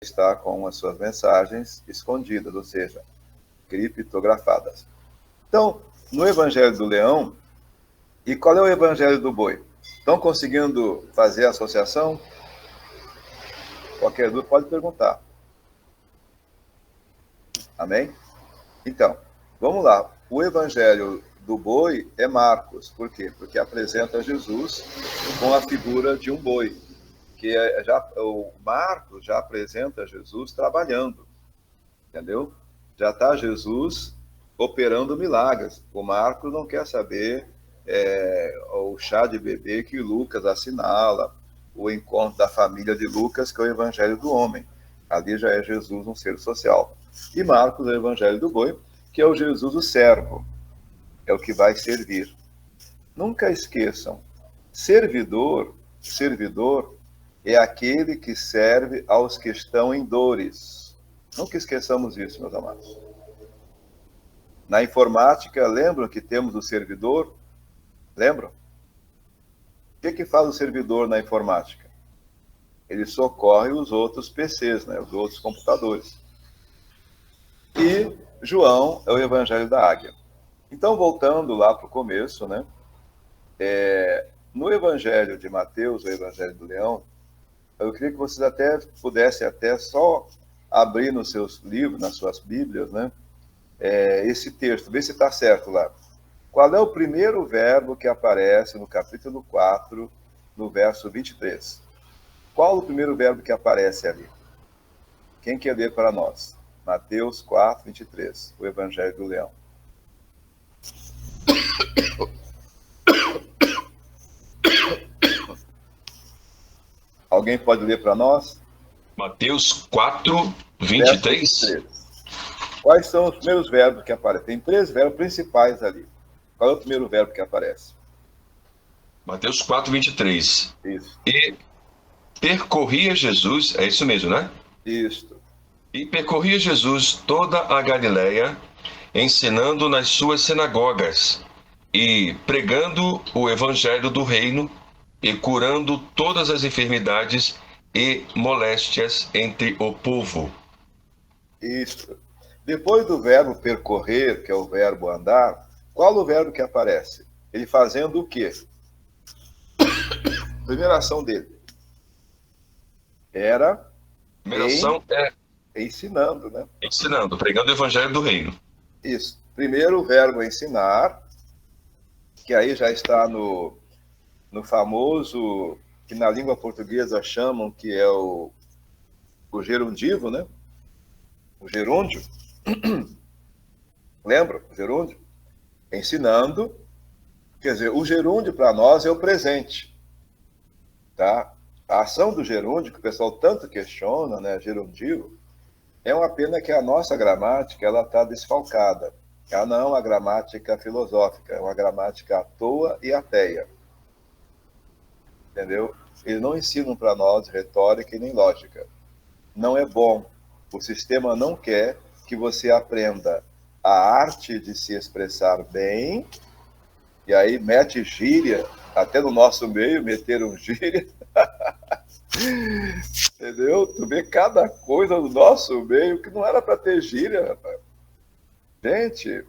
está com as suas mensagens escondidas, ou seja, criptografadas. Então, no Evangelho do Leão, e qual é o Evangelho do Boi? Estão conseguindo fazer a associação? Qualquer dúvida pode perguntar. Amém? Então, vamos lá. O Evangelho do Boi é Marcos. Por quê? Porque apresenta Jesus com a figura de um boi. O Marcos já apresenta Jesus trabalhando. Entendeu? Já está Jesus operando milagres. O Marcos não quer saber o chá de bebê que Lucas assinala, o encontro da família de Lucas, que é o Evangelho do Homem. Ali já é Jesus um ser social. E Marcos é o Evangelho do Boi, que é o Jesus o servo, é o que vai servir. Nunca esqueçam, servidor é aquele que serve aos que estão em dores. Nunca esqueçamos isso, meus amados. Na informática, lembram que temos o servidor? Lembram? O que faz o servidor na informática? Ele socorre os outros PCs, né? Os outros computadores. E João é o Evangelho da Águia. Então, voltando lá para o começo, né? No Evangelho de Mateus, o Evangelho do Leão, eu queria que vocês até pudessem só abrir nos seus livros, nas suas Bíblias, né? Esse texto, ver se está certo lá. Qual é o primeiro verbo que aparece no capítulo 4, no verso 23? Qual o primeiro verbo que aparece ali? Quem quer ler para nós? Mateus 4, 23, o Evangelho do Leão. Alguém pode ler para nós? Mateus 4, 23. Quais são os primeiros verbos que aparecem? Tem 3 verbos principais ali. Qual é o primeiro verbo que aparece? Mateus 4, 23. Isso. E percorria Jesus, é isso mesmo, né? Isso. E percorria Jesus toda a Galileia, ensinando nas suas sinagogas e pregando o evangelho do reino e curando todas as enfermidades e moléstias entre o povo. Isso. Depois do verbo percorrer, que é o verbo andar, qual o verbo que aparece? Ele fazendo o quê? Primeira ação dele era Primeira ação é ensinando, né? ensinando, pregando o evangelho do reino. Isso. Primeiro o verbo ensinar, que aí já está no famoso, que na língua portuguesa chamam que é o gerundivo, né? O gerúndio. Lembra? O gerúndio? Ensinando. Quer dizer, o gerúndio para nós é o presente. Tá? A ação do gerúndio, que o pessoal tanto questiona, né? Gerundivo, é uma pena que a nossa gramática ela está desfalcada. Ela não é uma gramática filosófica, é uma gramática à toa e ateia. Entendeu? Eles não ensinam para nós retórica e nem lógica. Não é bom. O sistema não quer que você aprenda a arte de se expressar bem, e aí mete gíria, até no nosso meio meteram gíria. Entendeu? Tu vê cada coisa no nosso meio que não era para ter gíria, rapaz. Gente,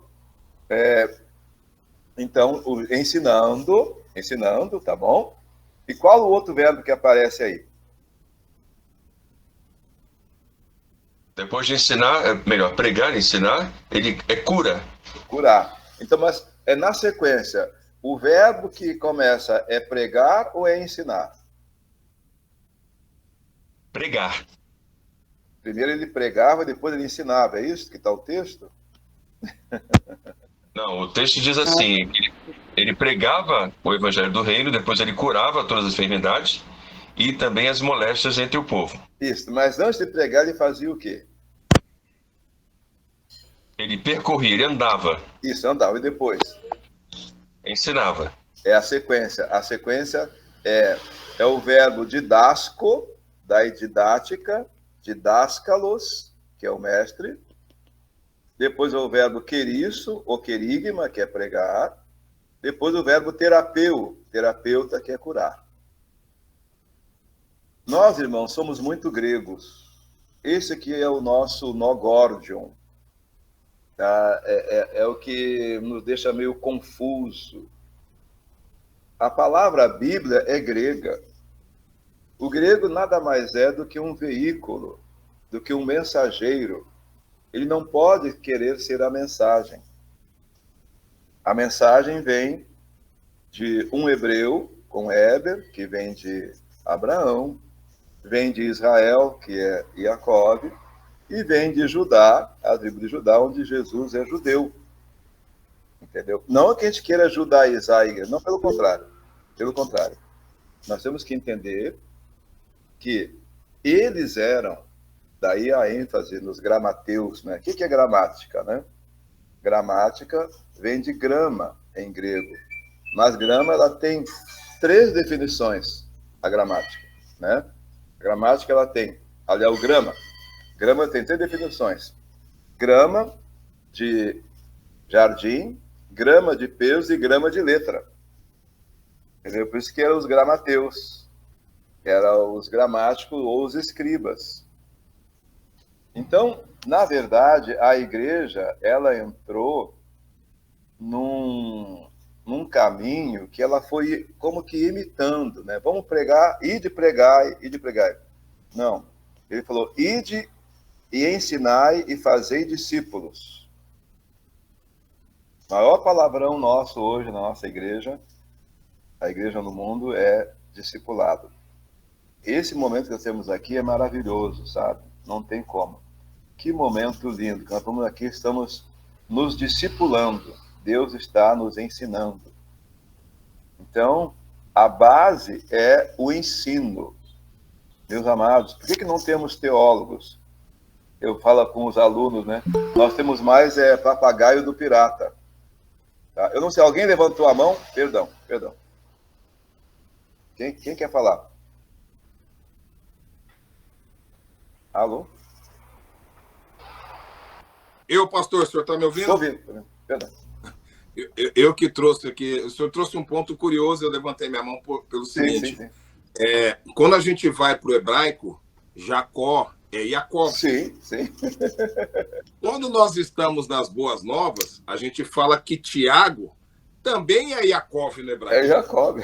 então, ensinando, tá bom? E qual o outro verbo que aparece aí? Depois de ensinar, melhor, pregar, ensinar, ele é cura. Curar. Então, mas é na sequência. O verbo que começa é pregar ou é ensinar? Pregar. Primeiro ele pregava, depois ele ensinava. É isso que está o texto? Não, o texto diz assim, ele pregava o evangelho do reino, depois ele curava todas as enfermidades e também as moléstias entre o povo. Isso, mas antes de pregar ele fazia o quê? Ele percorria, ele andava. Isso, andava. E depois? Ensinava. É a sequência. A sequência é o verbo didasco, daí didática, didáscalos, que é o mestre. Depois é o verbo queriço, ou querigma, que é pregar. Depois o verbo terapeuta, que é curar. Nós, irmãos, somos muito gregos. esse aqui é o nosso nó gordium, tá? É o que nos deixa meio confuso. A palavra Bíblia é grega. O grego nada mais é do que um veículo, do que um mensageiro. Ele não pode querer ser a mensagem. A mensagem vem de um hebreu, com Heber, que vem de Abraão, vem de Israel, que é Jacob, e vem de Judá, a tribo de Judá, onde Jesus é judeu. Entendeu? Não que a gente queira judaizar a igreja, não, pelo contrário. Pelo contrário. Nós temos que entender que eles eram, daí a ênfase nos gramateus, né? O que é gramática, né? Gramática vem de grama, em grego. Mas grama, ela tem 3 definições, a gramática, né? A gramática, ela tem, aliás, o grama. Grama tem 3 definições. Grama de jardim, grama de peso e grama de letra. Entendeu? Por isso que eram os gramateus, eram os gramáticos ou os escribas. Então, na verdade, a igreja, ela entrou num caminho que ela foi como que imitando, né? Vamos pregar, ide pregai, ide pregai. Não. Ele falou, ide e ensinai e fazei discípulos. O maior palavrão nosso hoje na nossa igreja, a igreja no mundo, é discipulado. Esse momento que nós temos aqui é maravilhoso, sabe? Não tem como. Que momento lindo. Nós estamos aqui, estamos nos discipulando. Deus está nos ensinando. Então, a base é o ensino. Meus amados, por que não temos teólogos? Eu falo com os alunos, né? Nós temos mais papagaio do pirata. Tá? Eu não sei, alguém levantou a mão? Perdão. Quem quer falar? Alô? Eu, pastor, o senhor está me ouvindo? Estou ouvindo. Perdão. Eu que trouxe aqui, o senhor trouxe um ponto curioso, eu levantei minha mão pelo seguinte. Sim. Quando a gente vai para o hebraico, Jacó é Jacob. Sim. Quando nós estamos nas Boas Novas, a gente fala que Tiago também é Jacob no hebraico. É Jacob.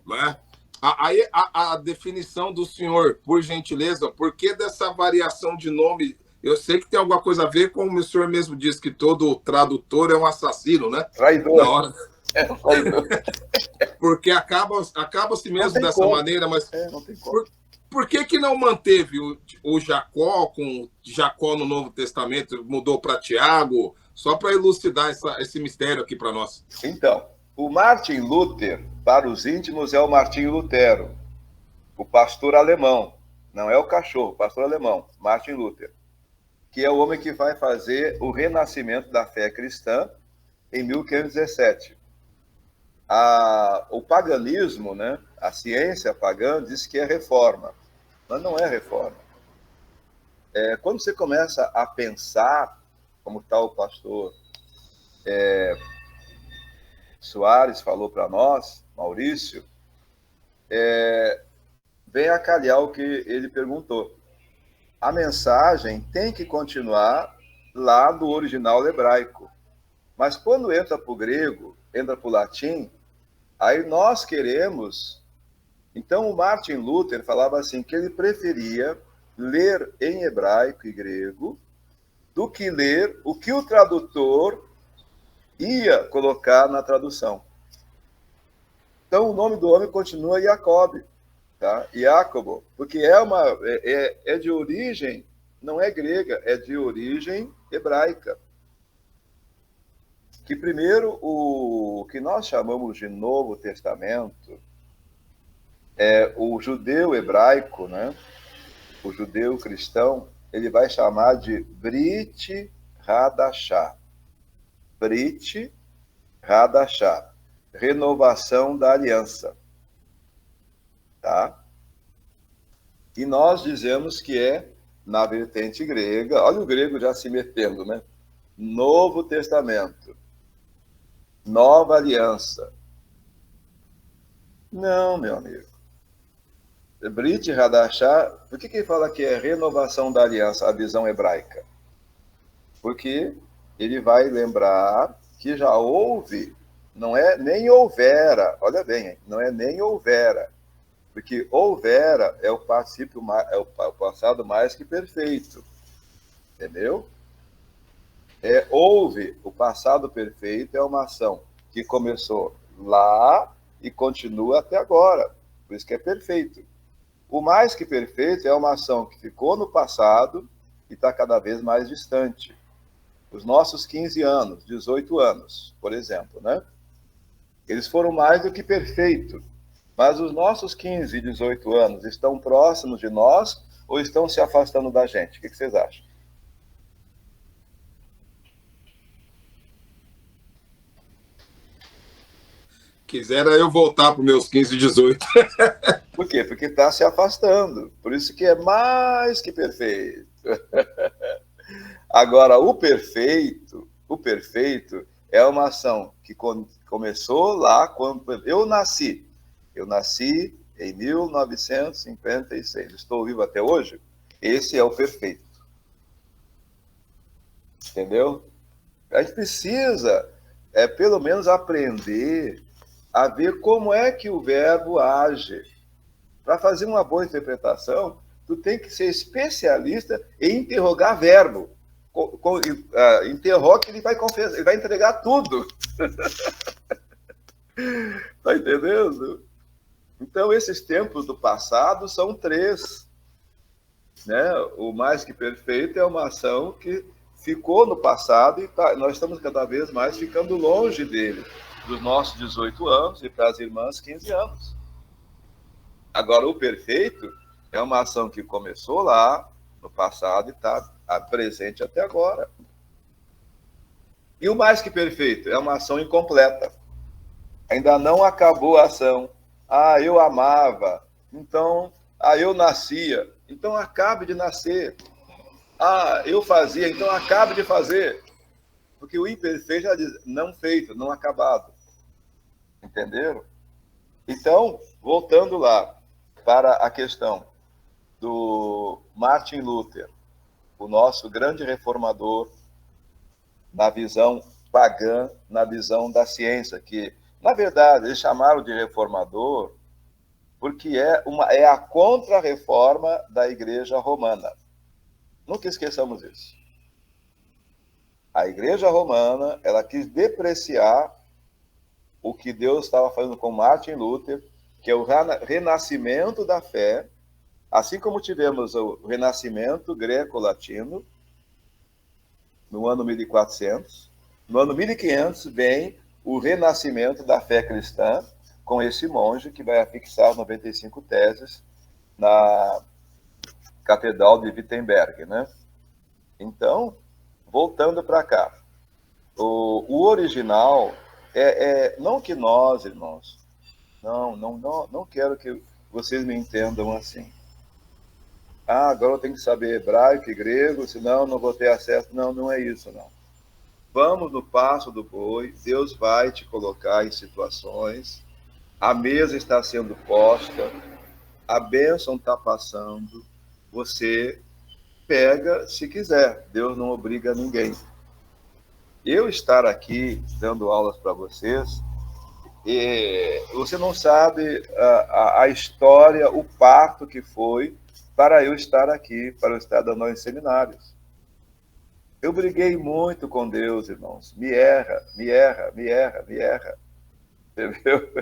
Né? Aí a definição do senhor, por gentileza, por que dessa variação de nome? Eu sei que tem alguma coisa a ver com o senhor mesmo disse que todo tradutor é um assassino, né? Traidor. Na hora... traidor. Porque acaba-se mesmo dessa maneira, mas não tem como. Por que não manteve o Jacó com Jacó no Novo Testamento, mudou para Tiago? Só para elucidar esse mistério aqui para nós. Então, o Martin Luther, para os íntimos, é o Martinho Lutero, o pastor alemão. Não é o cachorro, o pastor alemão, Martin Luther, que é o homem que vai fazer o renascimento da fé cristã em 1517. O paganismo, né, a ciência pagã, diz que é reforma, mas não é reforma. Quando você começa a pensar, como está o pastor Soares falou para nós, Maurício, vem a calhar o que ele perguntou. A mensagem tem que continuar lá no original hebraico. Mas quando entra para o grego, entra para o latim, aí nós queremos... Então o Martin Luther falava assim, que ele preferia ler em hebraico e grego do que ler o que o tradutor ia colocar na tradução. Então o nome do homem continua Jacob. Tá? Jacobo, porque é de origem, não é grega, é de origem hebraica. Que primeiro, o que nós chamamos de Novo Testamento, o judeu hebraico, né? O judeu cristão, ele vai chamar de Brit Hadashah. Brit Hadashah, renovação da aliança. Tá? E nós dizemos que é na vertente grega, olha o grego já se metendo, né? Novo Testamento, nova aliança. Não, meu amigo. Brit Hadashah, por que ele fala que é renovação da aliança, a visão hebraica? Porque ele vai lembrar que já houve, não é nem houvera, olha bem, não é nem houvera, porque houvera é o particípio, é o passado mais que perfeito, entendeu? Houve, o passado perfeito é uma ação que começou lá e continua até agora, por isso que é perfeito. O mais que perfeito é uma ação que ficou no passado e está cada vez mais distante. Os nossos 15 anos, 18 anos, por exemplo, né? Eles foram mais do que perfeitos. Mas os nossos 15, 18 anos estão próximos de nós ou estão se afastando da gente? O que vocês acham? Quisera eu voltar para os meus 15, 18. Por quê? Porque está se afastando. Por isso que é mais que perfeito. Agora, o perfeito é uma ação que começou lá quando eu nasci. Eu nasci em 1956. Estou vivo até hoje. Esse é o perfeito. Entendeu? A gente precisa, pelo menos, aprender a ver como é que o verbo age. Para fazer uma boa interpretação, tu tem que ser especialista em interrogar verbo. Interroga que ele vai confessar, ele vai entregar tudo. Tá entendendo? Então, esses tempos do passado são 3. Né? O mais que perfeito é uma ação que ficou no passado e nós estamos cada vez mais ficando longe dele, dos nossos 18 anos e para as irmãs 15 anos. Agora, o perfeito é uma ação que começou lá no passado e está presente até agora. E o mais que perfeito é uma ação incompleta. Ainda não acabou a ação. Eu amava, então, eu nascia, então acabe de nascer. Eu fazia, então acabe de fazer. Porque o imperfeito já diz, não feito, não acabado. Entenderam? Então, voltando lá para a questão do Martin Luther, o nosso grande reformador, na visão pagã, na visão da ciência, que, na verdade, eles chamaram de reformador porque é a contra-reforma da Igreja Romana. Nunca esqueçamos isso. A Igreja Romana, ela quis depreciar o que Deus estava fazendo com Martin Luther, que é o renascimento da fé, assim como tivemos o renascimento greco-latino, no ano 1400, no ano 1500 vem o renascimento da fé cristã, com esse monge que vai afixar 95 teses na Catedral de Wittenberg, né? Então, voltando para cá, o original não que nós, irmãos, não quero que vocês me entendam assim. Agora eu tenho que saber hebraico e grego, senão não vou ter acesso. Não é isso, não. Vamos no passo do boi, Deus vai te colocar em situações, a mesa está sendo posta, a bênção está passando, você pega se quiser, Deus não obriga ninguém. Eu estar aqui dando aulas para vocês, você não sabe a história, o parto que foi para eu estar aqui, para eu estar dando aula em seminários. Eu briguei muito com Deus, irmãos. Me erra. Entendeu?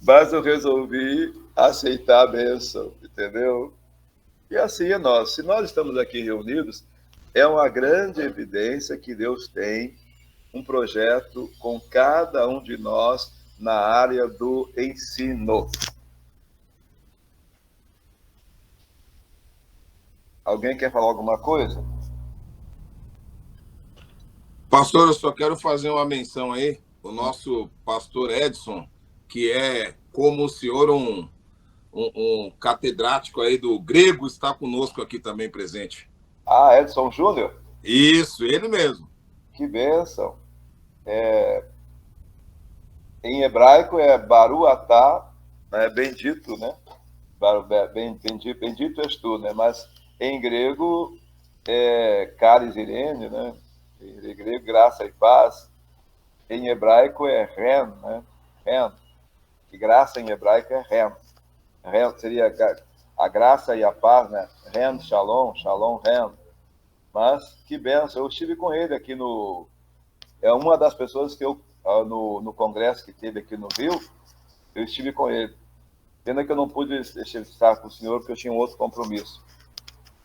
Mas eu resolvi aceitar a bênção, entendeu? E assim é nós. Se nós estamos aqui reunidos, é uma grande evidência que Deus tem um projeto com cada um de nós na área do ensino. Alguém quer falar alguma coisa? Pastor, eu só quero fazer uma menção aí. O nosso pastor Edson, que é como o senhor um catedrático aí do grego, está conosco aqui também presente. Edson Júnior? Isso, ele mesmo. Que bênção. Em hebraico é Baru Atá, bendito, né? bendito és tu, né? Mas em grego é caris Irene, né? Em grego, graça e paz. Em hebraico é ren, né? Ren. E graça em hebraico é ren. Ren seria a graça e a paz, né? Ren, shalom, shalom, ren. Mas que benção, eu estive com ele aqui no... É uma das pessoas que eu, no congresso que teve aqui no Rio, eu estive com ele. Pena que eu não pude estar com o senhor, porque eu tinha um outro compromisso.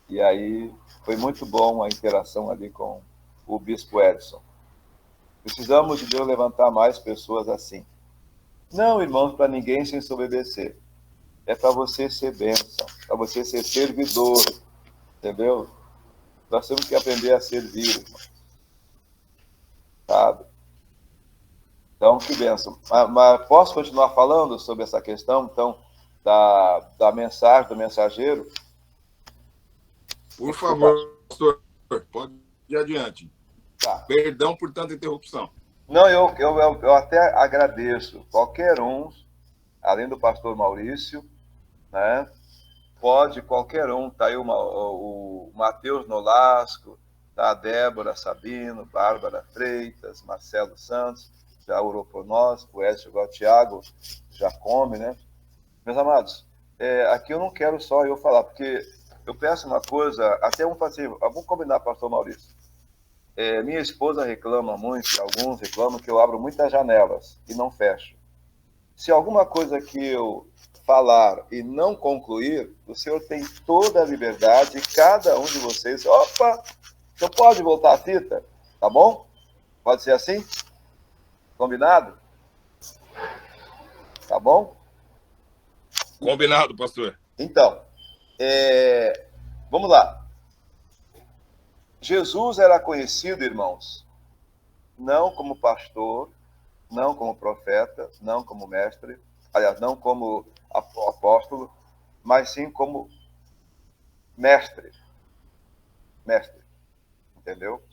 E aí foi muito bom a interação ali com o bispo Edson. Precisamos de Deus levantar mais pessoas assim. Não, irmãos, para ninguém se ensoberbecer. É para você ser bênção, para você ser servidor, entendeu? Nós temos que aprender a servir, irmão. Sabe? Então, que bênção. Mas posso continuar falando sobre essa questão, então, da mensagem, do mensageiro? Por favor, pastor, pode ir adiante. Tá. Perdão por tanta interrupção. Não, eu até agradeço. Qualquer um, além do pastor Maurício, né? Pode, qualquer um. Está aí o Matheus Nolasco, tá a Débora Sabino, Bárbara Freitas, Marcelo Santos, já orou por nós, o Edson Tiago já come, né? Meus amados, aqui eu não quero só eu falar, porque eu peço uma coisa, até vamos combinar, pastor Maurício. Minha esposa reclama muito, alguns reclamam que eu abro muitas janelas e não fecho. Se alguma coisa que eu falar e não concluir, o senhor tem toda a liberdade, cada um de vocês, opa, o senhor pode voltar a fita, tá bom? Pode ser assim? Combinado? Tá bom? Combinado, pastor. Então, vamos lá. Jesus era conhecido, irmãos, não como pastor, não como profeta, não como mestre, aliás, não como apóstolo, mas sim como mestre. Mestre. Entendeu?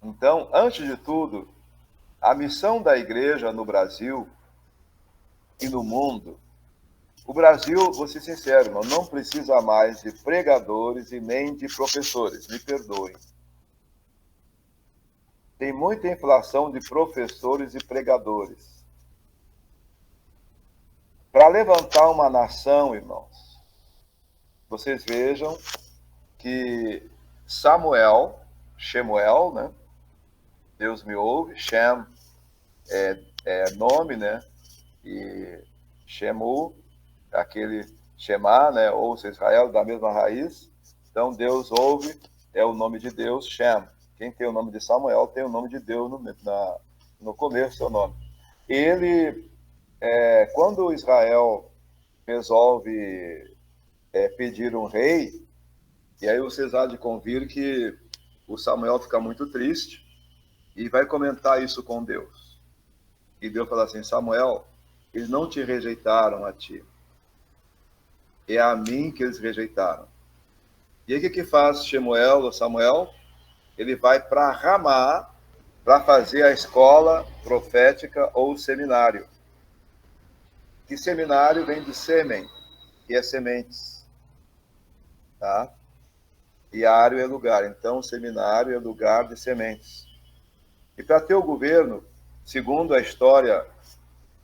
Então, antes de tudo, a missão da igreja no Brasil e no mundo, o Brasil, vou ser sincero, irmão, não precisa mais de pregadores e nem de professores, me perdoem. Tem muita inflação de professores e pregadores. Para levantar uma nação, irmãos, vocês vejam que Shemuel, né? Deus me ouve, Shem é nome, né? E Shemu, aquele Shema, né? Ouça Israel, da mesma raiz. Então, Deus ouve, é o nome de Deus, Shem. Quem tem o nome de Samuel tem o nome de Deus no começo, seu nome. Ele, quando Israel resolve pedir um rei, e aí vocês há de convir que o Samuel fica muito triste e vai comentar isso com Deus. E Deus fala assim, Samuel, eles não te rejeitaram a ti. É a mim que eles rejeitaram. E aí o que faz Samuel? Ele vai para Ramá para fazer a escola profética ou seminário. Que seminário vem de sêmen, que é sementes. Tá? E ário é lugar. Então, seminário é lugar de sementes. E para ter o governo, segundo a história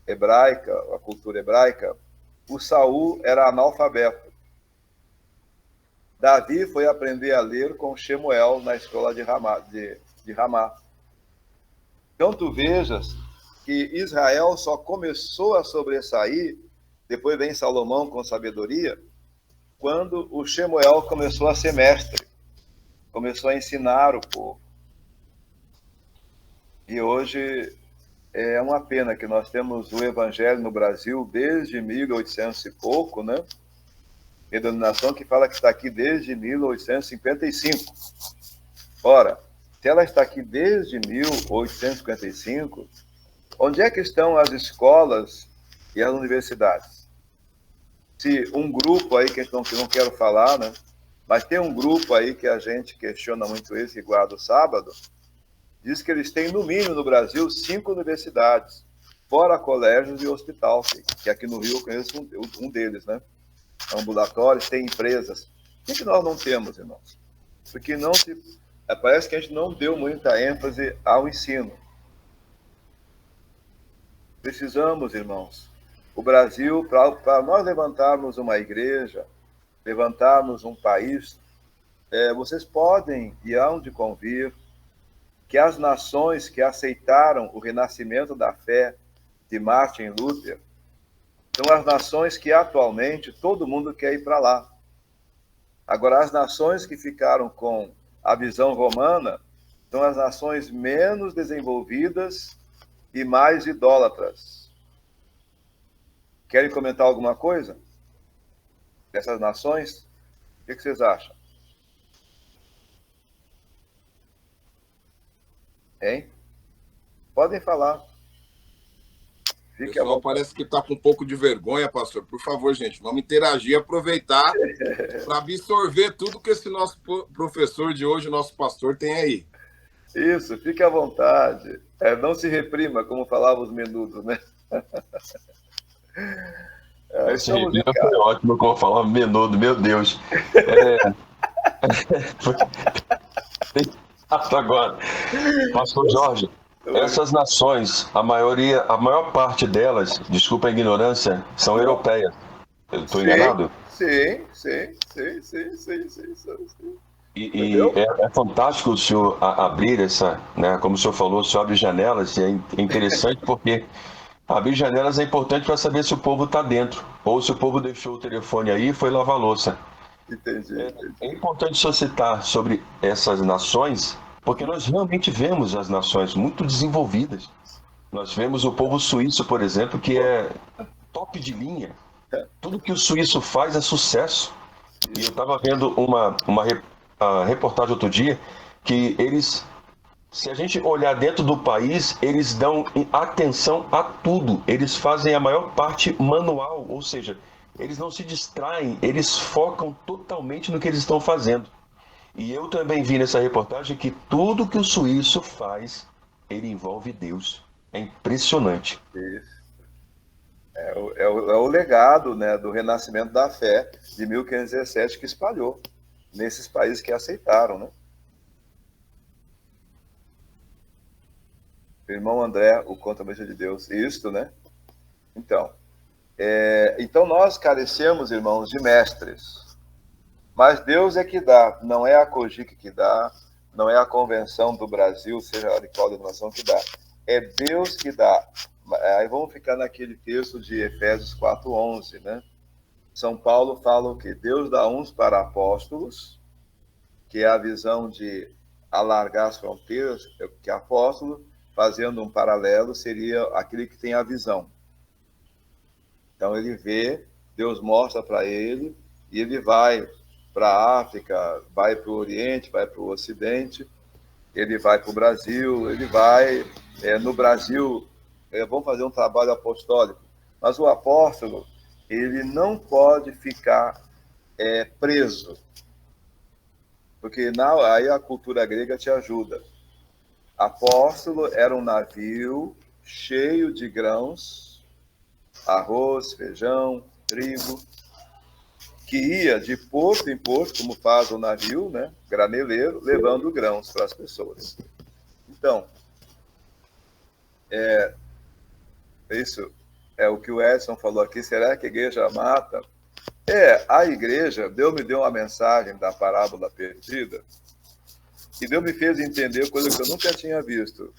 hebraica, a cultura hebraica, o Saul era analfabeto. Davi foi aprender a ler com Shemuel na escola de Ramá. Então, tu vejas que Israel só começou a sobressair, depois vem Salomão com sabedoria, quando o Shemuel começou a ser mestre, começou a ensinar o povo. E hoje é uma pena que nós temos o evangelho no Brasil desde 1800 e pouco, né? Tem denominação que fala que está aqui desde 1855. Ora, se ela está aqui desde 1855, onde é que estão as escolas e as universidades? Se um grupo aí, que eu não quero falar, né? Mas tem um grupo aí que a gente questiona muito esse, guarda o sábado, diz que eles têm, no mínimo, no Brasil, 5 universidades. fora colégios e hospital, que aqui no Rio eu conheço um deles, né? Ambulatórios, tem empresas. Por que nós não temos, irmãos? Porque parece que a gente não deu muita ênfase ao ensino. Precisamos, irmãos. O Brasil, para nós levantarmos uma igreja, levantarmos um país, vocês podem e hão de convir que as nações que aceitaram o renascimento da fé de Martin Luther são as nações que atualmente todo mundo quer ir para lá. Agora, as nações que ficaram com a visão romana são as nações menos desenvolvidas e mais idólatras. Querem comentar alguma coisa dessas nações? O que vocês acham? Hein? Podem falar. O pessoal parece que está com um pouco de vergonha, pastor. Por favor, gente, vamos interagir, aproveitar para absorver tudo que esse nosso professor de hoje, nosso pastor, tem aí. Isso, fique à vontade. Não se reprima, como falavam os menudos, né? Foi ótimo como falava menudo, meu Deus. Agora, pastor Jorge, essas nações, a maior parte delas, desculpa a ignorância, são europeias. Eu estou enganado? Sim. E é fantástico o senhor abrir essa, né? Como o senhor falou, o senhor abre janelas, e é interessante porque abrir janelas é importante para saber se o povo está dentro, ou se o povo deixou o telefone aí e foi lavar a louça. Entendi. É importante só citar sobre essas nações, porque nós realmente vemos as nações muito desenvolvidas. Nós vemos o povo suíço, por exemplo, que é top de linha. Tudo que o suíço faz é sucesso. E eu estava vendo uma reportagem outro dia que eles, se a gente olhar dentro do país, eles dão atenção a tudo. Eles fazem a maior parte manual, ou seja, eles não se distraem, eles focam totalmente no que eles estão fazendo. E eu também vi nessa reportagem que tudo que o suíço faz, ele envolve Deus. É impressionante. Isso. É o legado, né, do renascimento da fé de 1517 que espalhou nesses países que aceitaram, né? O irmão André, o contra-mesa de Deus, isto, né? Então nós carecemos, irmãos, de mestres. Mas Deus é que dá, não é a COGIC que dá, não é a Convenção do Brasil, seja lá de qual denominação que dá. É Deus que dá. Aí vamos ficar naquele texto de Efésios 4:11, né? São Paulo fala o quê? Deus dá uns para apóstolos, que é a visão de alargar as fronteiras, que apóstolo, fazendo um paralelo, seria aquele que tem a visão. Então ele vê, Deus mostra para ele, e ele vai para a África, vai para o Oriente, vai para o Ocidente, ele vai para o Brasil, ele vai no Brasil, vamos fazer um trabalho apostólico. Mas o apóstolo, ele não pode ficar preso, porque aí a cultura grega te ajuda. Apóstolo era um navio cheio de grãos, arroz, feijão, trigo, que ia de porto em porto, como faz o navio, né, graneleiro, levando grãos para as pessoas. Então, isso é o que o Edson falou aqui. Será que a igreja mata? A igreja, Deus me deu uma mensagem da parábola perdida, e Deus me fez entender coisa que eu nunca tinha visto.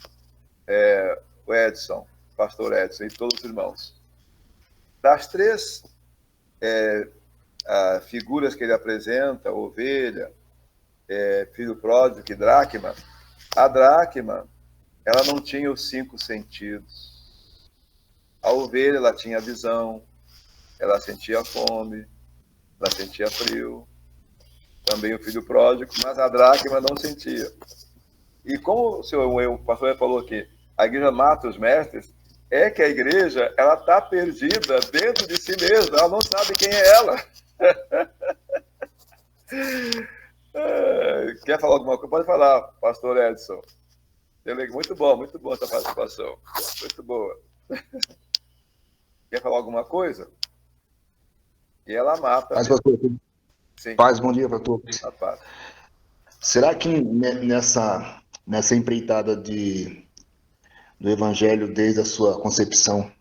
O Edson, pastor Edson e todos os irmãos. Das três figuras que ele apresenta, ovelha, filho pródigo e dracma, a dracma, ela não tinha os 5 sentidos. A ovelha, ela tinha visão, ela sentia fome, ela sentia frio, também o filho pródigo, mas a dracma não sentia. E como o pastor falou aqui, a igreja mata os mestres, é que a igreja, ela está perdida dentro de si mesma, ela não sabe quem é ela. Quer falar alguma coisa? Pode falar, pastor Edson. Muito bom essa participação. Muito boa. Quer falar alguma coisa? E ela mata. Mas, pastor, Sim, paz, bom dia para todos. rapaz. Será que nessa empreitada do Evangelho, desde a sua concepção,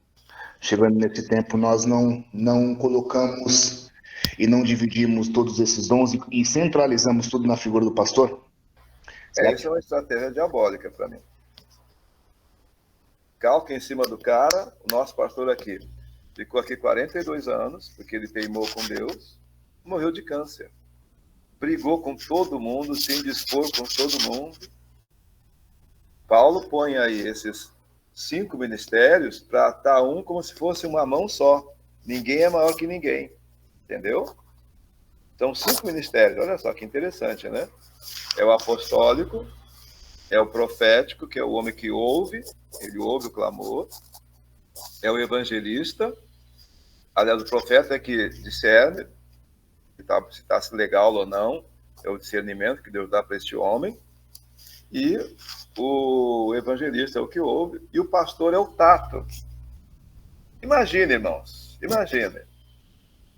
chegando nesse tempo, nós não colocamos e não dividimos todos esses dons e centralizamos tudo na figura do pastor? Será Isso que é uma estratégia diabólica para mim. Calca em cima do cara, o nosso pastor aqui. Ficou aqui 42 anos, porque ele teimou com Deus, morreu de câncer. Brigou com todo mundo, se indispor com todo mundo. Paulo põe aí esses 5 ministérios para estar um como se fosse uma mão só. Ninguém é maior que ninguém. Entendeu? Então, 5 ministérios. Olha só que interessante, né? É o apostólico, é o profético, que é o homem que ouve, ele ouve o clamor. É o evangelista. Aliás, o profeta é que discerne se está legal ou não, é o discernimento que Deus dá para este homem. E o evangelista é o que ouve, e o pastor é o tato. Imagine, irmãos, imagine,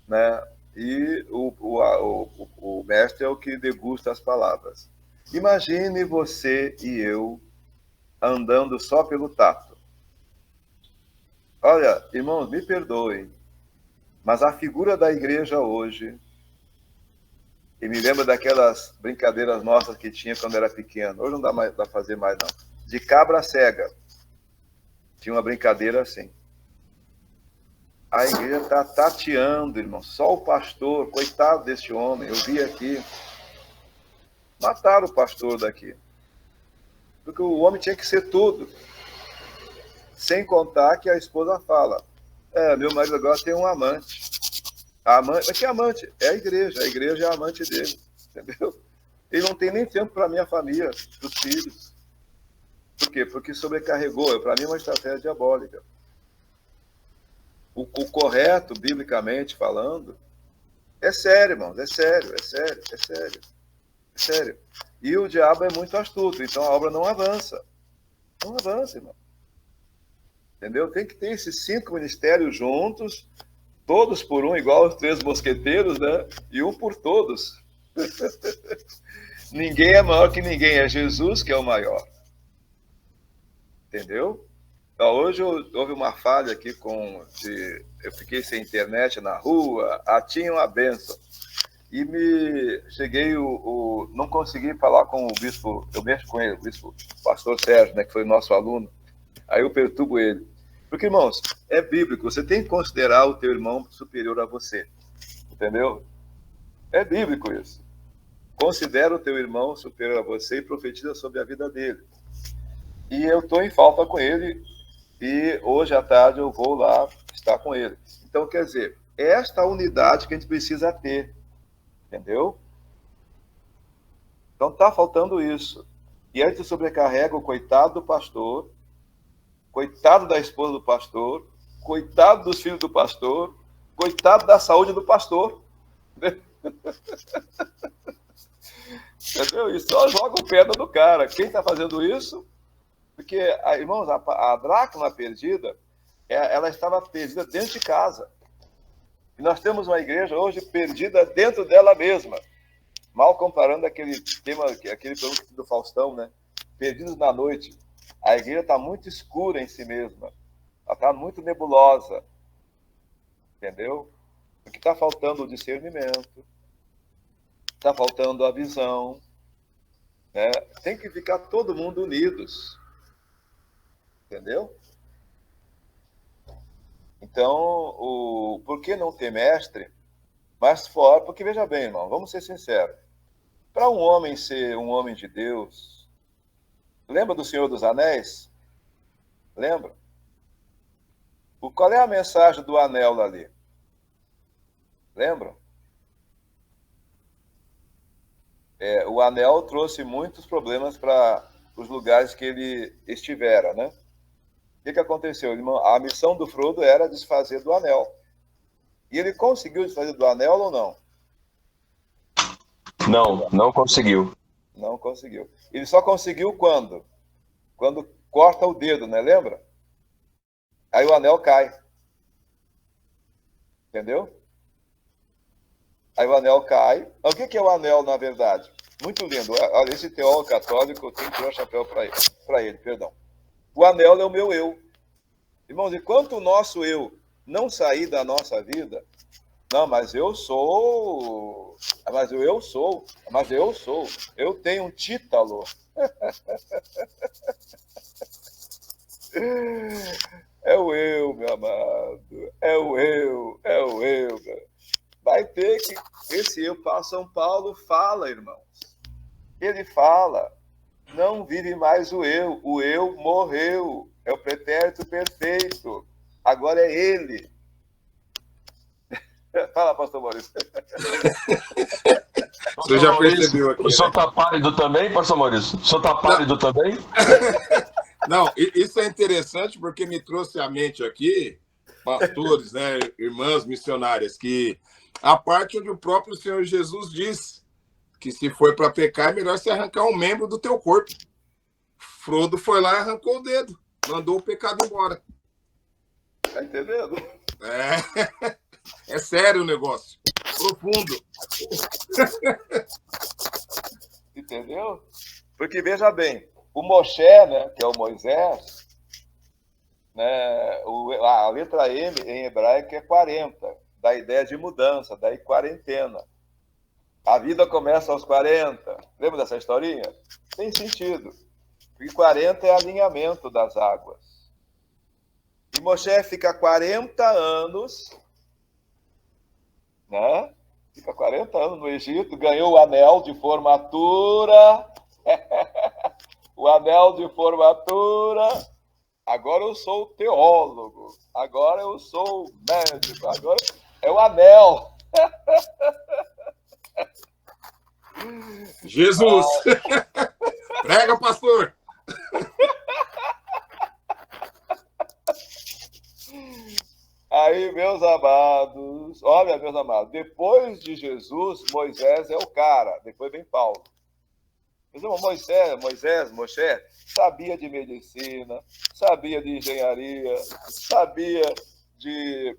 né? E o mestre é o que degusta as palavras. Imagine você e eu andando só pelo tato. Olha, irmãos, me perdoem, mas a figura da igreja hoje, e me lembra daquelas brincadeiras nossas que tinha quando era pequeno, hoje não dá mais para fazer mais não, de cabra cega. Tinha uma brincadeira assim. A igreja está tateando, irmão. Só o pastor, coitado desse homem, eu vi aqui. Mataram o pastor daqui. Porque o homem tinha que ser tudo. Sem contar que a esposa fala: meu marido agora tem um amante. Mas que amante? É a igreja é a amante dele. Entendeu? Ele não tem nem tempo para a minha família, para os filhos. Por quê? Porque sobrecarregou. Para mim é uma estratégia diabólica. O correto, biblicamente falando, é sério, irmãos, é sério. E o diabo é muito astuto, então a obra não avança. Não avança, irmão. Entendeu? Tem que ter esses 5 ministérios juntos, todos por um, igual os 3 mosqueteiros, né? E um por todos. Ninguém é maior que ninguém, é Jesus que é o maior. Entendeu? Hoje houve uma falha aqui eu fiquei sem internet na rua, tinha uma benção. E não consegui falar com o bispo, eu mexo com ele, o bispo pastor Sérgio, né, que foi nosso aluno. Aí eu perturbo ele. Porque, irmãos, é bíblico, você tem que considerar o teu irmão superior a você. Entendeu? É bíblico isso. Considera o teu irmão superior a você e profetiza sobre a vida dele. E eu estou em falta com ele. E hoje à tarde eu vou lá estar com ele. Então, quer dizer, esta unidade que a gente precisa ter, entendeu? Então, está faltando isso. E aí tu sobrecarrega o coitado do pastor, coitado da esposa do pastor, coitado dos filhos do pastor, coitado da saúde do pastor. Entendeu? E só joga o pedra do cara. Quem está fazendo isso? Porque, irmãos, a dracma perdida, ela estava perdida dentro de casa. E nós temos uma igreja hoje perdida dentro dela mesma. Mal comparando aquele programa do Faustão, né? Perdidos na noite. A igreja está muito escura em si mesma. Ela está muito nebulosa. Entendeu? Porque está faltando o discernimento. Está faltando a visão. Né? Tem que ficar todo mundo unidos. Entendeu? Então, por que não ter mestre? Mas fora, porque veja bem, irmão, vamos ser sinceros. Para um homem ser um homem de Deus, lembra do Senhor dos Anéis? Lembra? Qual é a mensagem do anel ali? Lembra? O anel trouxe muitos problemas para os lugares que ele estivera, né? O que aconteceu? A missão do Frodo era desfazer do anel. E ele conseguiu desfazer do anel ou não? Não conseguiu. Não conseguiu. Ele só conseguiu quando? Quando corta o dedo, né? Lembra? Aí o anel cai. Entendeu? Aí o anel cai. O que é o anel, na verdade? Muito lindo. Olha, esse teólogo católico, eu tenho que tirar o chapéu para ele, perdão. O anel é o meu eu. Irmãos, enquanto o nosso eu não sair da nossa vida, não, mas eu sou, eu tenho um título. É o eu, meu amado, é o eu. Vai ter que, esse eu para São Paulo fala, irmãos. Ele fala, não vive mais o eu morreu, é o pretérito perfeito, agora é ele. Fala, pastor Maurício. Você já percebeu aqui, O senhor né? está pálido também, pastor Maurício? O senhor está pálido também? Não, isso é interessante porque me trouxe à mente aqui, pastores, né, irmãs missionárias, que a parte onde o próprio Senhor Jesus diz que se for para pecar, é melhor você arrancar um membro do teu corpo. Frodo foi lá e arrancou o dedo, mandou o pecado embora. Tá entendendo? É sério o negócio, profundo. Entendeu? Porque, veja bem, o Moshe, né, que é o Moisés, né, a letra M em hebraico é 40, da ideia de mudança, daí quarentena. A vida começa aos 40. Lembra dessa historinha? Tem sentido. Porque 40 é alinhamento das águas. E Moshe fica 40 anos, né? Fica 40 anos no Egito, ganhou o anel de formatura. O anel de formatura. Agora eu sou teólogo. Agora eu sou médico. Agora é o anel. Jesus! Prega, pastor! Aí, meus amados, olha, meus amados, depois de Jesus, Moisés é o cara, depois vem Paulo. Moshe, sabia de medicina, sabia de engenharia, sabia de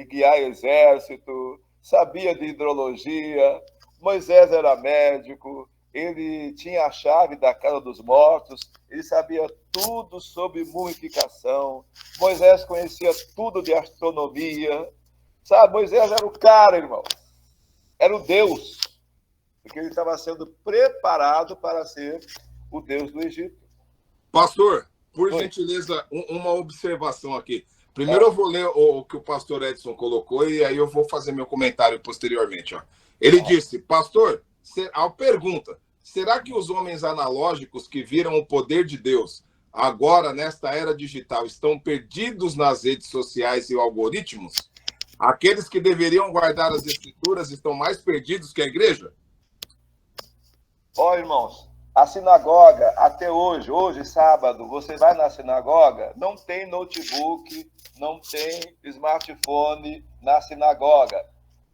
guiar exército, sabia de hidrologia. Moisés era médico, ele tinha a chave da casa dos mortos, ele sabia tudo sobre mumificação. Moisés conhecia tudo de astronomia. Sabe, Moisés era o cara, irmão. Era o Deus. Porque ele estava sendo preparado para ser o Deus do Egito. Pastor, por gentileza, uma observação aqui. Primeiro eu vou ler o que o pastor Edson colocou e aí eu vou fazer meu comentário posteriormente. Ó. Ele disse, pastor, a pergunta, será que os homens analógicos que viram o poder de Deus agora, nesta era digital, estão perdidos nas redes sociais e algoritmos? Aqueles que deveriam guardar as escrituras estão mais perdidos que a igreja? Ó, irmãos, a sinagoga, até hoje, sábado, você vai na sinagoga, não tem notebook, não tem smartphone na sinagoga.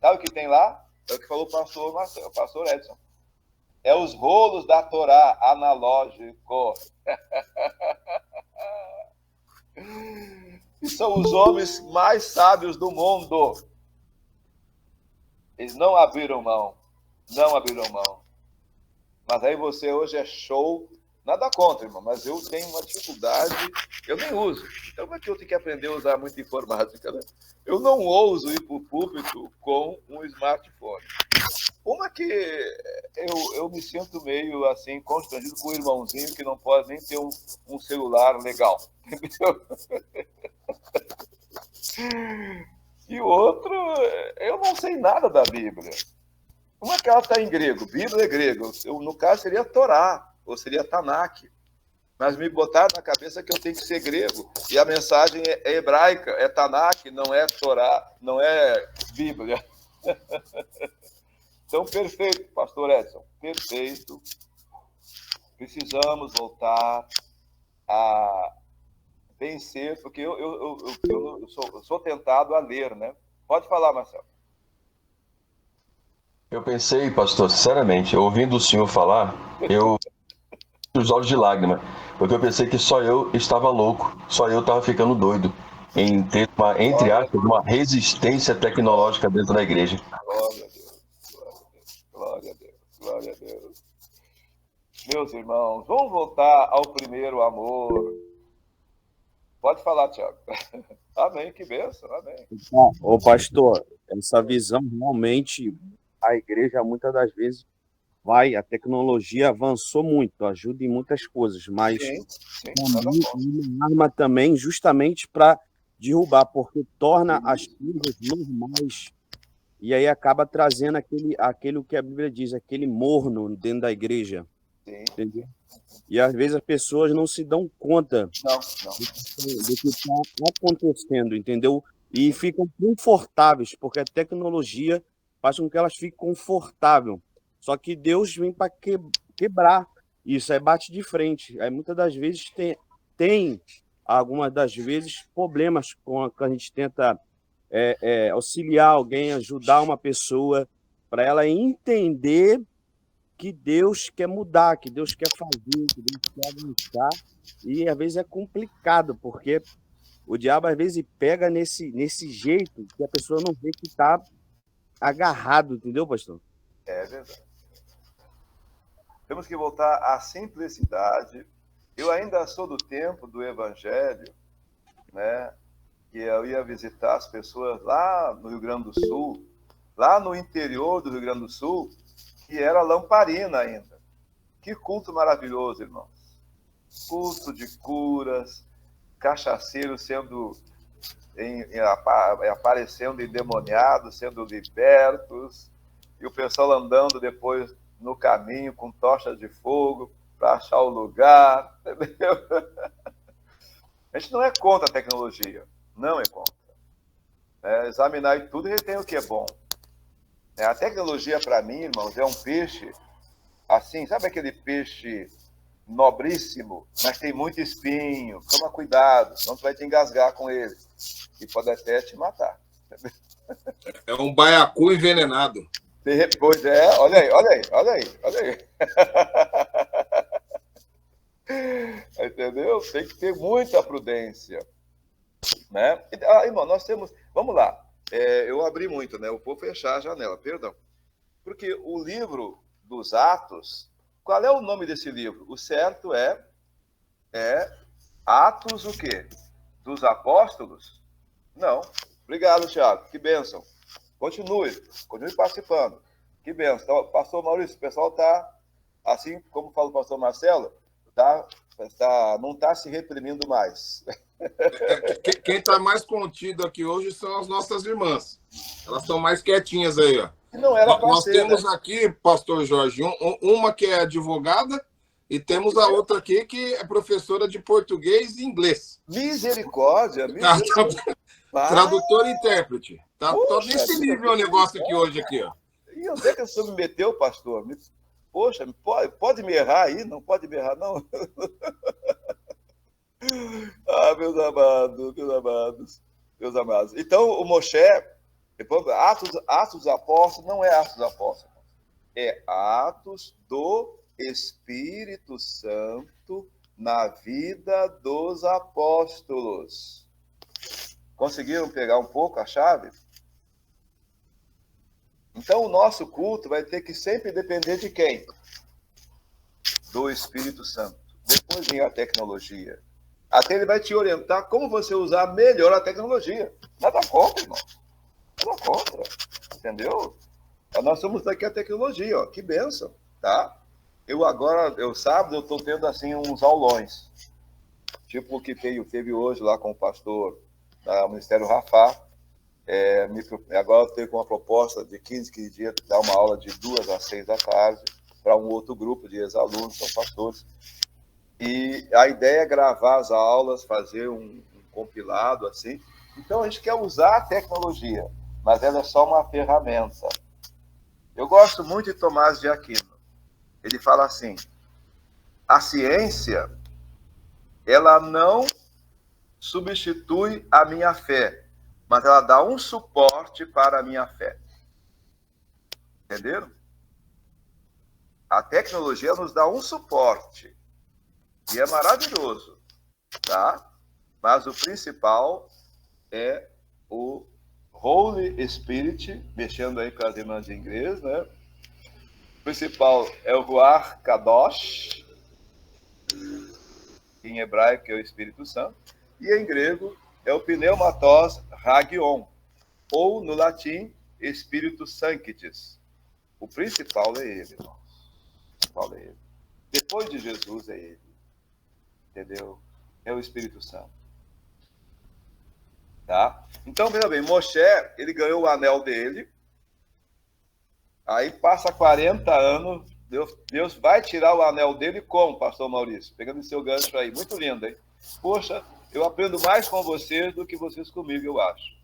Sabe o que tem lá? É o que falou o pastor Marcelo, o pastor Edson. É os rolos da Torá, analógico. E são os homens mais sábios do mundo. Eles não abriram mão. Mas aí você hoje é show. Nada contra, irmão, mas eu tenho uma dificuldade, eu nem uso. Então, como é que eu tenho que aprender a usar muita informática, né? Eu não ouso ir para o púlpito com um smartphone. Uma que eu me sinto meio assim, constrangido com o irmãozinho que não pode nem ter um celular legal. Entendeu? E o outro, eu não sei nada da Bíblia. Como é que ela está em grego? Bíblia é grego. No caso, seria Torá, ou seria Tanakh. Mas me botaram na cabeça que eu tenho que ser grego. E a mensagem é hebraica, é Tanakh, não é Torá, não é Bíblia. Então, perfeito, pastor Edson, perfeito. Precisamos voltar a vencer, porque eu sou tentado a ler, né? Pode falar, Marcelo. Eu pensei, pastor, sinceramente, ouvindo o senhor falar, eu os olhos de lágrima, porque eu pensei que só eu estava louco, só eu estava ficando doido em ter uma, entre aspas, uma resistência tecnológica dentro da igreja. Glória a Deus, glória a Deus, glória a Deus. Meus irmãos, vamos voltar ao primeiro amor. Pode falar, Tiago. Amém, que bênção, amém. Ô, pastor, essa visão realmente, a igreja muitas das vezes a tecnologia avançou muito, ajuda em muitas coisas, mas Sim, também é uma arma também justamente para derrubar, porque torna as coisas normais e aí acaba trazendo aquele que a Bíblia diz, aquele morno dentro da igreja, sim. entendeu? E às vezes as pessoas não se dão conta Não. do que está acontecendo, entendeu? E ficam confortáveis, porque a tecnologia faz com que elas fiquem confortáveis. Só que Deus vem para quebrar isso, aí bate de frente. Aí muitas das vezes tem algumas das vezes, problemas com a gente tenta auxiliar alguém, ajudar uma pessoa, para ela entender que Deus quer mudar, que Deus quer fazer, que Deus quer avançar. E às vezes é complicado, porque o diabo às vezes pega nesse jeito que a pessoa não vê que está agarrado, entendeu, pastor? É verdade. Temos que voltar à simplicidade. Eu ainda sou do tempo do Evangelho, né? Que eu ia visitar as pessoas lá no Rio Grande do Sul, lá no interior do Rio Grande do Sul, que era lamparina ainda. Que culto maravilhoso, irmãos. Culto de curas, cachaceiros sendo aparecendo endemoniados, sendo libertos, e o pessoal andando depois no caminho com tochas de fogo para achar o lugar. Entendeu? A gente não é contra a tecnologia, não é contra. Examinar tudo e tem o que é bom. A tecnologia, para mim, irmãos, é um peixe assim, sabe aquele peixe nobríssimo, mas tem muito espinho. Toma cuidado, senão tu vai te engasgar com ele. E pode até te matar. É um baiacu envenenado. Pois é, olha aí. Entendeu? Tem que ter muita prudência. Né? Irmão, nós temos... Vamos lá. Eu abri muito, né? Eu vou fechar a janela, perdão. Porque o livro dos Atos... Qual é o nome desse livro? O certo é Atos o quê? Dos Apóstolos? Não. Obrigado, Thiago. Que bênção. Continue participando. Que bênção. Então, pastor Maurício, o pessoal está, assim como fala o pastor Marcelo, não está se reprimindo mais. Quem está mais contido aqui hoje são as nossas irmãs. Elas estão mais quietinhas aí, ó. Não era para Nós ser, temos né? aqui, pastor Jorge, uma que é advogada e temos a outra aqui que é professora de português e inglês. Misericórdia. Tradutor e intérprete. Tá Poxa, nesse nível o negócio aqui hoje aqui, ó. E onde é que o senhor me meteu, pastor? Poxa, pode me errar aí? Não pode me errar, não? Meus amados. Então, o Moshe, Atos dos Apóstolos, não é Atos dos Apóstolos. É Atos do Espírito Santo na vida dos apóstolos. Conseguiram pegar um pouco a chave? Então, o nosso culto vai ter que sempre depender de quem? Do Espírito Santo. Depois vem a tecnologia. Até ele vai te orientar como você usar melhor a tecnologia. Nada contra, irmão. Nada contra. Entendeu? Nós somos daqui a tecnologia, ó. Que bênção, tá? Sábado, eu estou tendo, assim, uns aulões. Tipo o que teve hoje lá com o pastor do Ministério Rafá. Agora eu tenho uma proposta de 15 dias, dar uma aula de 2 às 6 da tarde para um outro grupo de ex-alunos, são pastores. E a ideia é gravar as aulas, fazer um compilado, assim. Então, a gente quer usar a tecnologia, mas ela é só uma ferramenta. Eu gosto muito de Tomás de Aquino. Ele fala assim, a ciência, ela não substitui a minha fé, mas ela dá um suporte para a minha fé. Entenderam? A tecnologia nos dá um suporte. E é maravilhoso, tá? Mas o principal é o Holy Spirit, mexendo aí com as irmãs de inglês, né? O principal é o Ruach Kadosh, em hebraico é o Espírito Santo, e em grego é o Pneumatos Hagion, ou no latim, Espírito Sanctis. O principal é ele, irmãos. O principal é ele. Depois de Jesus é ele. Entendeu? É o Espírito Santo. Tá? Então, veja bem, Moshe, ele ganhou o anel dele, aí passa 40 anos, Deus vai tirar o anel dele como, pastor Maurício? Pegando esse seu gancho aí, muito lindo, hein? Poxa, eu aprendo mais com vocês do que vocês comigo, eu acho.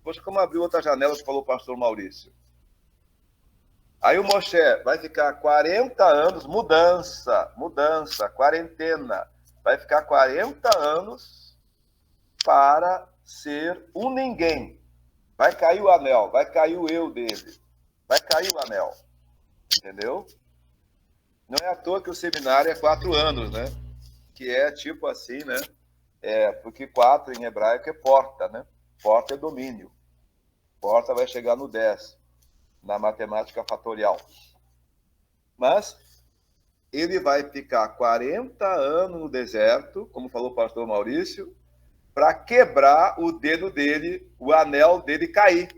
Poxa, como abriu outra janela que falou o pastor Maurício. Aí o Moshe vai ficar 40 anos, mudança, quarentena, vai ficar 40 anos para ser um ninguém. Vai cair o anel, vai cair o eu dele, vai cair o anel, entendeu? Não é à toa que o seminário é 4 anos, né? Que é tipo assim, né? Porque 4 em hebraico é porta, né? Porta é domínio. Porta vai chegar no 10, na matemática fatorial. Mas ele vai ficar 40 anos no deserto, como falou o pastor Maurício, para quebrar o dedo dele, o anel dele cair.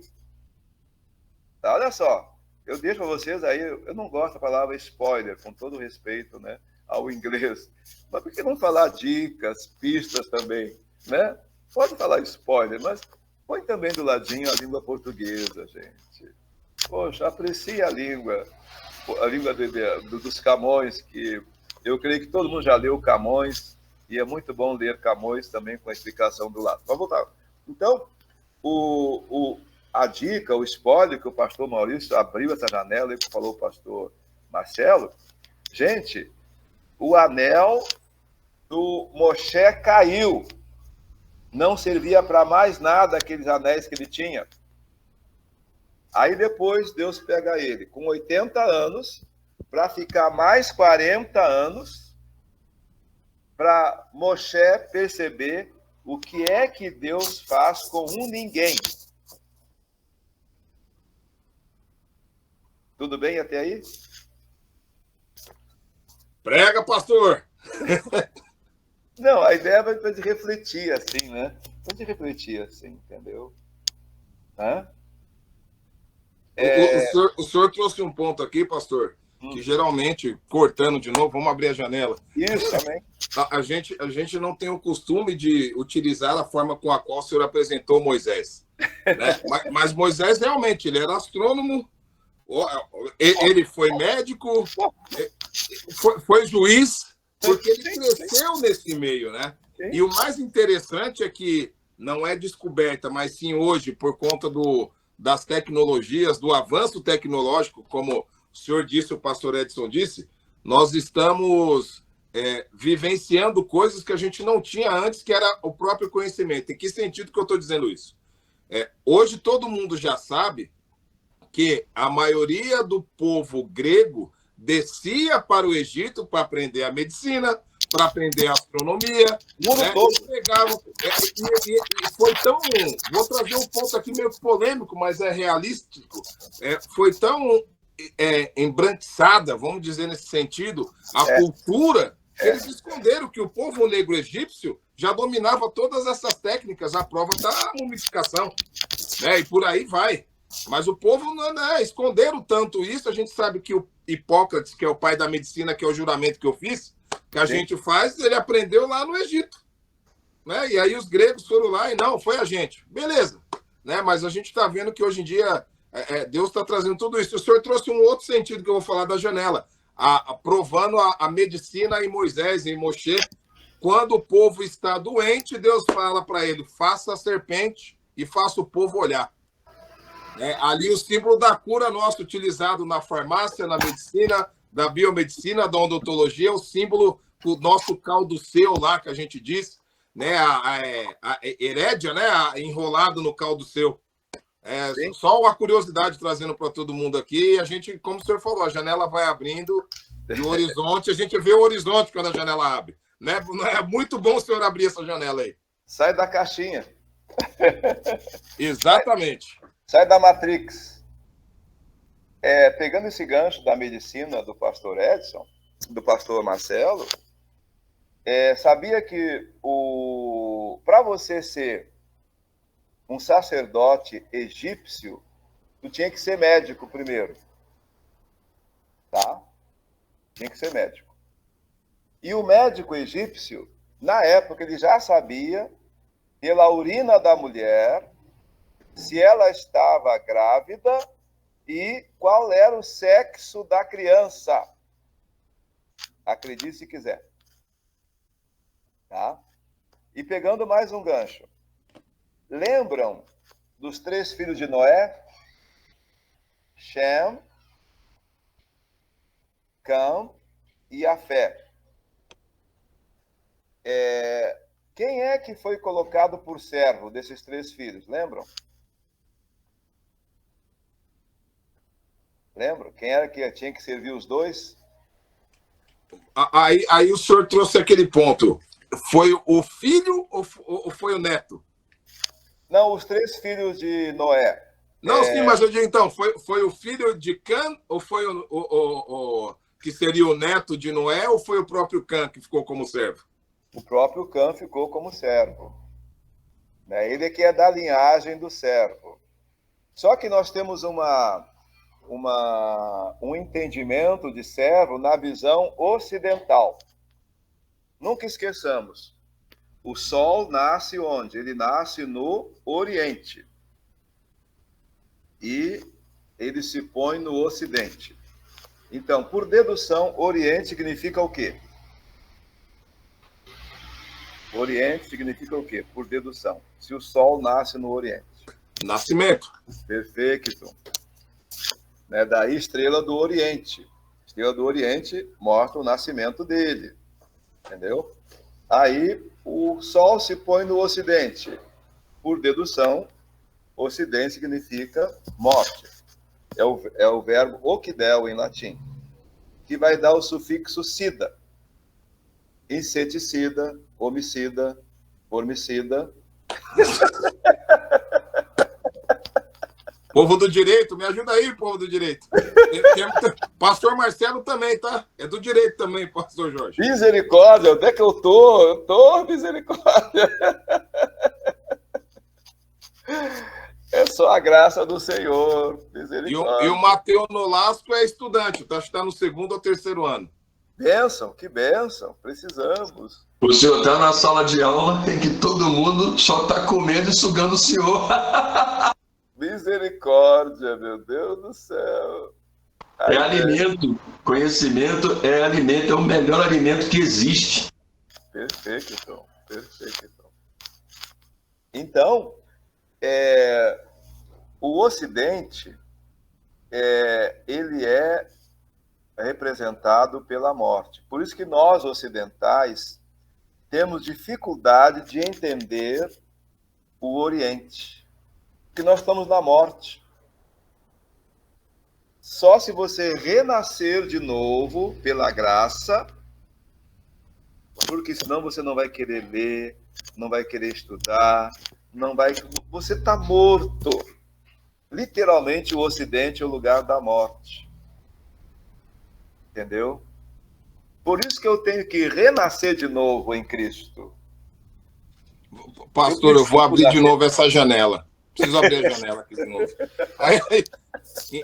Tá, olha só, eu deixo para vocês aí, eu não gosto da palavra spoiler, com todo respeito, né, ao inglês, mas por que não falar dicas, pistas também, né? Pode falar spoiler, mas põe também do ladinho a língua portuguesa, gente. Poxa, aprecie a língua dos Camões, que eu creio que todo mundo já leu Camões, e é muito bom ler Camões também com a explicação do lado. Vamos voltar. Então, a dica, o spoiler que o pastor Maurício abriu essa janela e que falou o pastor Marcelo, gente, o anel do Moshe caiu. Não servia para mais nada aqueles anéis que ele tinha. Aí depois Deus pega ele com 80 anos para ficar mais 40 anos para Moshe perceber o que é que Deus faz com um ninguém. Tudo bem até aí? Prega, pastor! Não, a ideia vai de refletir assim, né? Vai de refletir assim, entendeu? Hã? O senhor trouxe um ponto aqui, pastor, que geralmente, cortando de novo, vamos abrir a janela. Isso, amém. A gente não tem o costume de utilizar a forma com a qual o senhor apresentou Moisés. Né? Mas Moisés, realmente, ele era astrônomo, ele foi médico, foi juiz, porque ele cresceu nesse meio, né? E o mais interessante é que não é descoberta, mas sim hoje, por conta das tecnologias, do avanço tecnológico, como o senhor disse, o pastor Edson disse, nós estamos vivenciando coisas que a gente não tinha antes, que era o próprio conhecimento. Em que sentido que eu estou dizendo isso? Hoje todo mundo já sabe que a maioria do povo grego descia para o Egito para aprender a medicina, para aprender a astronomia, né? E foi tão... Vou trazer um ponto aqui meio polêmico, mas é realístico. Foi tão embranquiçada, vamos dizer nesse sentido, a cultura, que eles esconderam que o povo negro egípcio já dominava todas essas técnicas, a prova da mumificação, né? E por aí vai. Mas o povo esconderam tanto isso, a gente sabe que o Hipócrates, que é o pai da medicina, que é o juramento que eu fiz, que a gente faz, ele aprendeu lá no Egito. Né? E aí os gregos foram lá e não, foi a gente. Beleza. Né? Mas a gente está vendo que hoje em dia Deus está trazendo tudo isso. O senhor trouxe um outro sentido que eu vou falar da janela, provando a medicina em Moisés, em Moshe. Quando o povo está doente, Deus fala para ele, faça a serpente e faça o povo olhar. Ali o símbolo da cura nosso, utilizado na farmácia, na medicina, da biomedicina, da odontologia, é o símbolo do nosso caldo-seu lá, que a gente diz, né? A herédia, né? Enrolado no caldo-seu. Só uma curiosidade trazendo para todo mundo aqui. A gente, como o senhor falou, a janela vai abrindo e o horizonte, a gente vê o horizonte quando a janela abre. Não é muito bom o senhor abrir essa janela aí. Sai da caixinha. Exatamente. Sai da Matrix. Pegando esse gancho da medicina do pastor Edson, do pastor Marcelo, sabia que para você ser um sacerdote egípcio, tu tinha que ser médico primeiro. Tá? Tinha que ser médico. E o médico egípcio, na época, ele já sabia, pela urina da mulher, se ela estava grávida e qual era o sexo da criança. Acredite se quiser. Tá? E pegando mais um gancho. Lembram dos 3 filhos de Noé? Shem, Cam e Afé. Quem é que foi colocado por servo desses 3 filhos? Lembram? Lembram? Quem era que tinha que servir os 2? Aí o senhor trouxe aquele ponto. Foi o filho ou foi o neto? Não, os 3 filhos de Noé. Não, sim, mas eu digo então, foi o filho de Cã ou foi o que seria o neto de Noé ou foi o próprio Cã que ficou como servo? O próprio Cã ficou como servo. Ele é que é da linhagem do servo. Só que nós temos um entendimento de servo na visão ocidental. Nunca esqueçamos. O sol nasce onde? Ele nasce no Oriente. E ele se põe no Ocidente. Então, por dedução, Oriente significa o quê? Oriente significa o quê? Por dedução. Se o sol nasce no Oriente. Nascimento. Perfeito. Daí estrela do Oriente. Estrela do Oriente mostra o nascimento dele. Entendeu? Aí o sol se põe no Ocidente. Por dedução, Ocidente significa morte. É o verbo occidel em latim, que vai dar o sufixo cida. Inseticida, homicida, formicida. Povo do direito, me ajuda aí, povo do direito. Pastor Marcelo também, tá? É do direito também, pastor Jorge. Misericórdia, onde é que eu tô misericórdia. É só a graça do Senhor, misericórdia. E o Mateus Nolasco é estudante, está no 2º ou 3º ano. Bênção, que bênção, precisamos. O senhor está na sala de aula em que todo mundo só está comendo e sugando o senhor. Misericórdia, meu Deus do céu. É alimento. Conhecimento é alimento, é o melhor alimento que existe. Perfeito, então. Perfeito, então. Então, o Ocidente, ele é representado pela morte. Por isso que nós, ocidentais, temos dificuldade de entender o Oriente. Porque nós estamos na morte. Só se você renascer de novo pela graça, porque senão você não vai querer ler, não vai querer estudar, não vai. Você está morto. Literalmente, o Ocidente é o lugar da morte. Entendeu? Por isso que eu tenho que renascer de novo em Cristo. Pastor, eu vou abrir de novo essa janela. Preciso abrir a janela aqui de novo.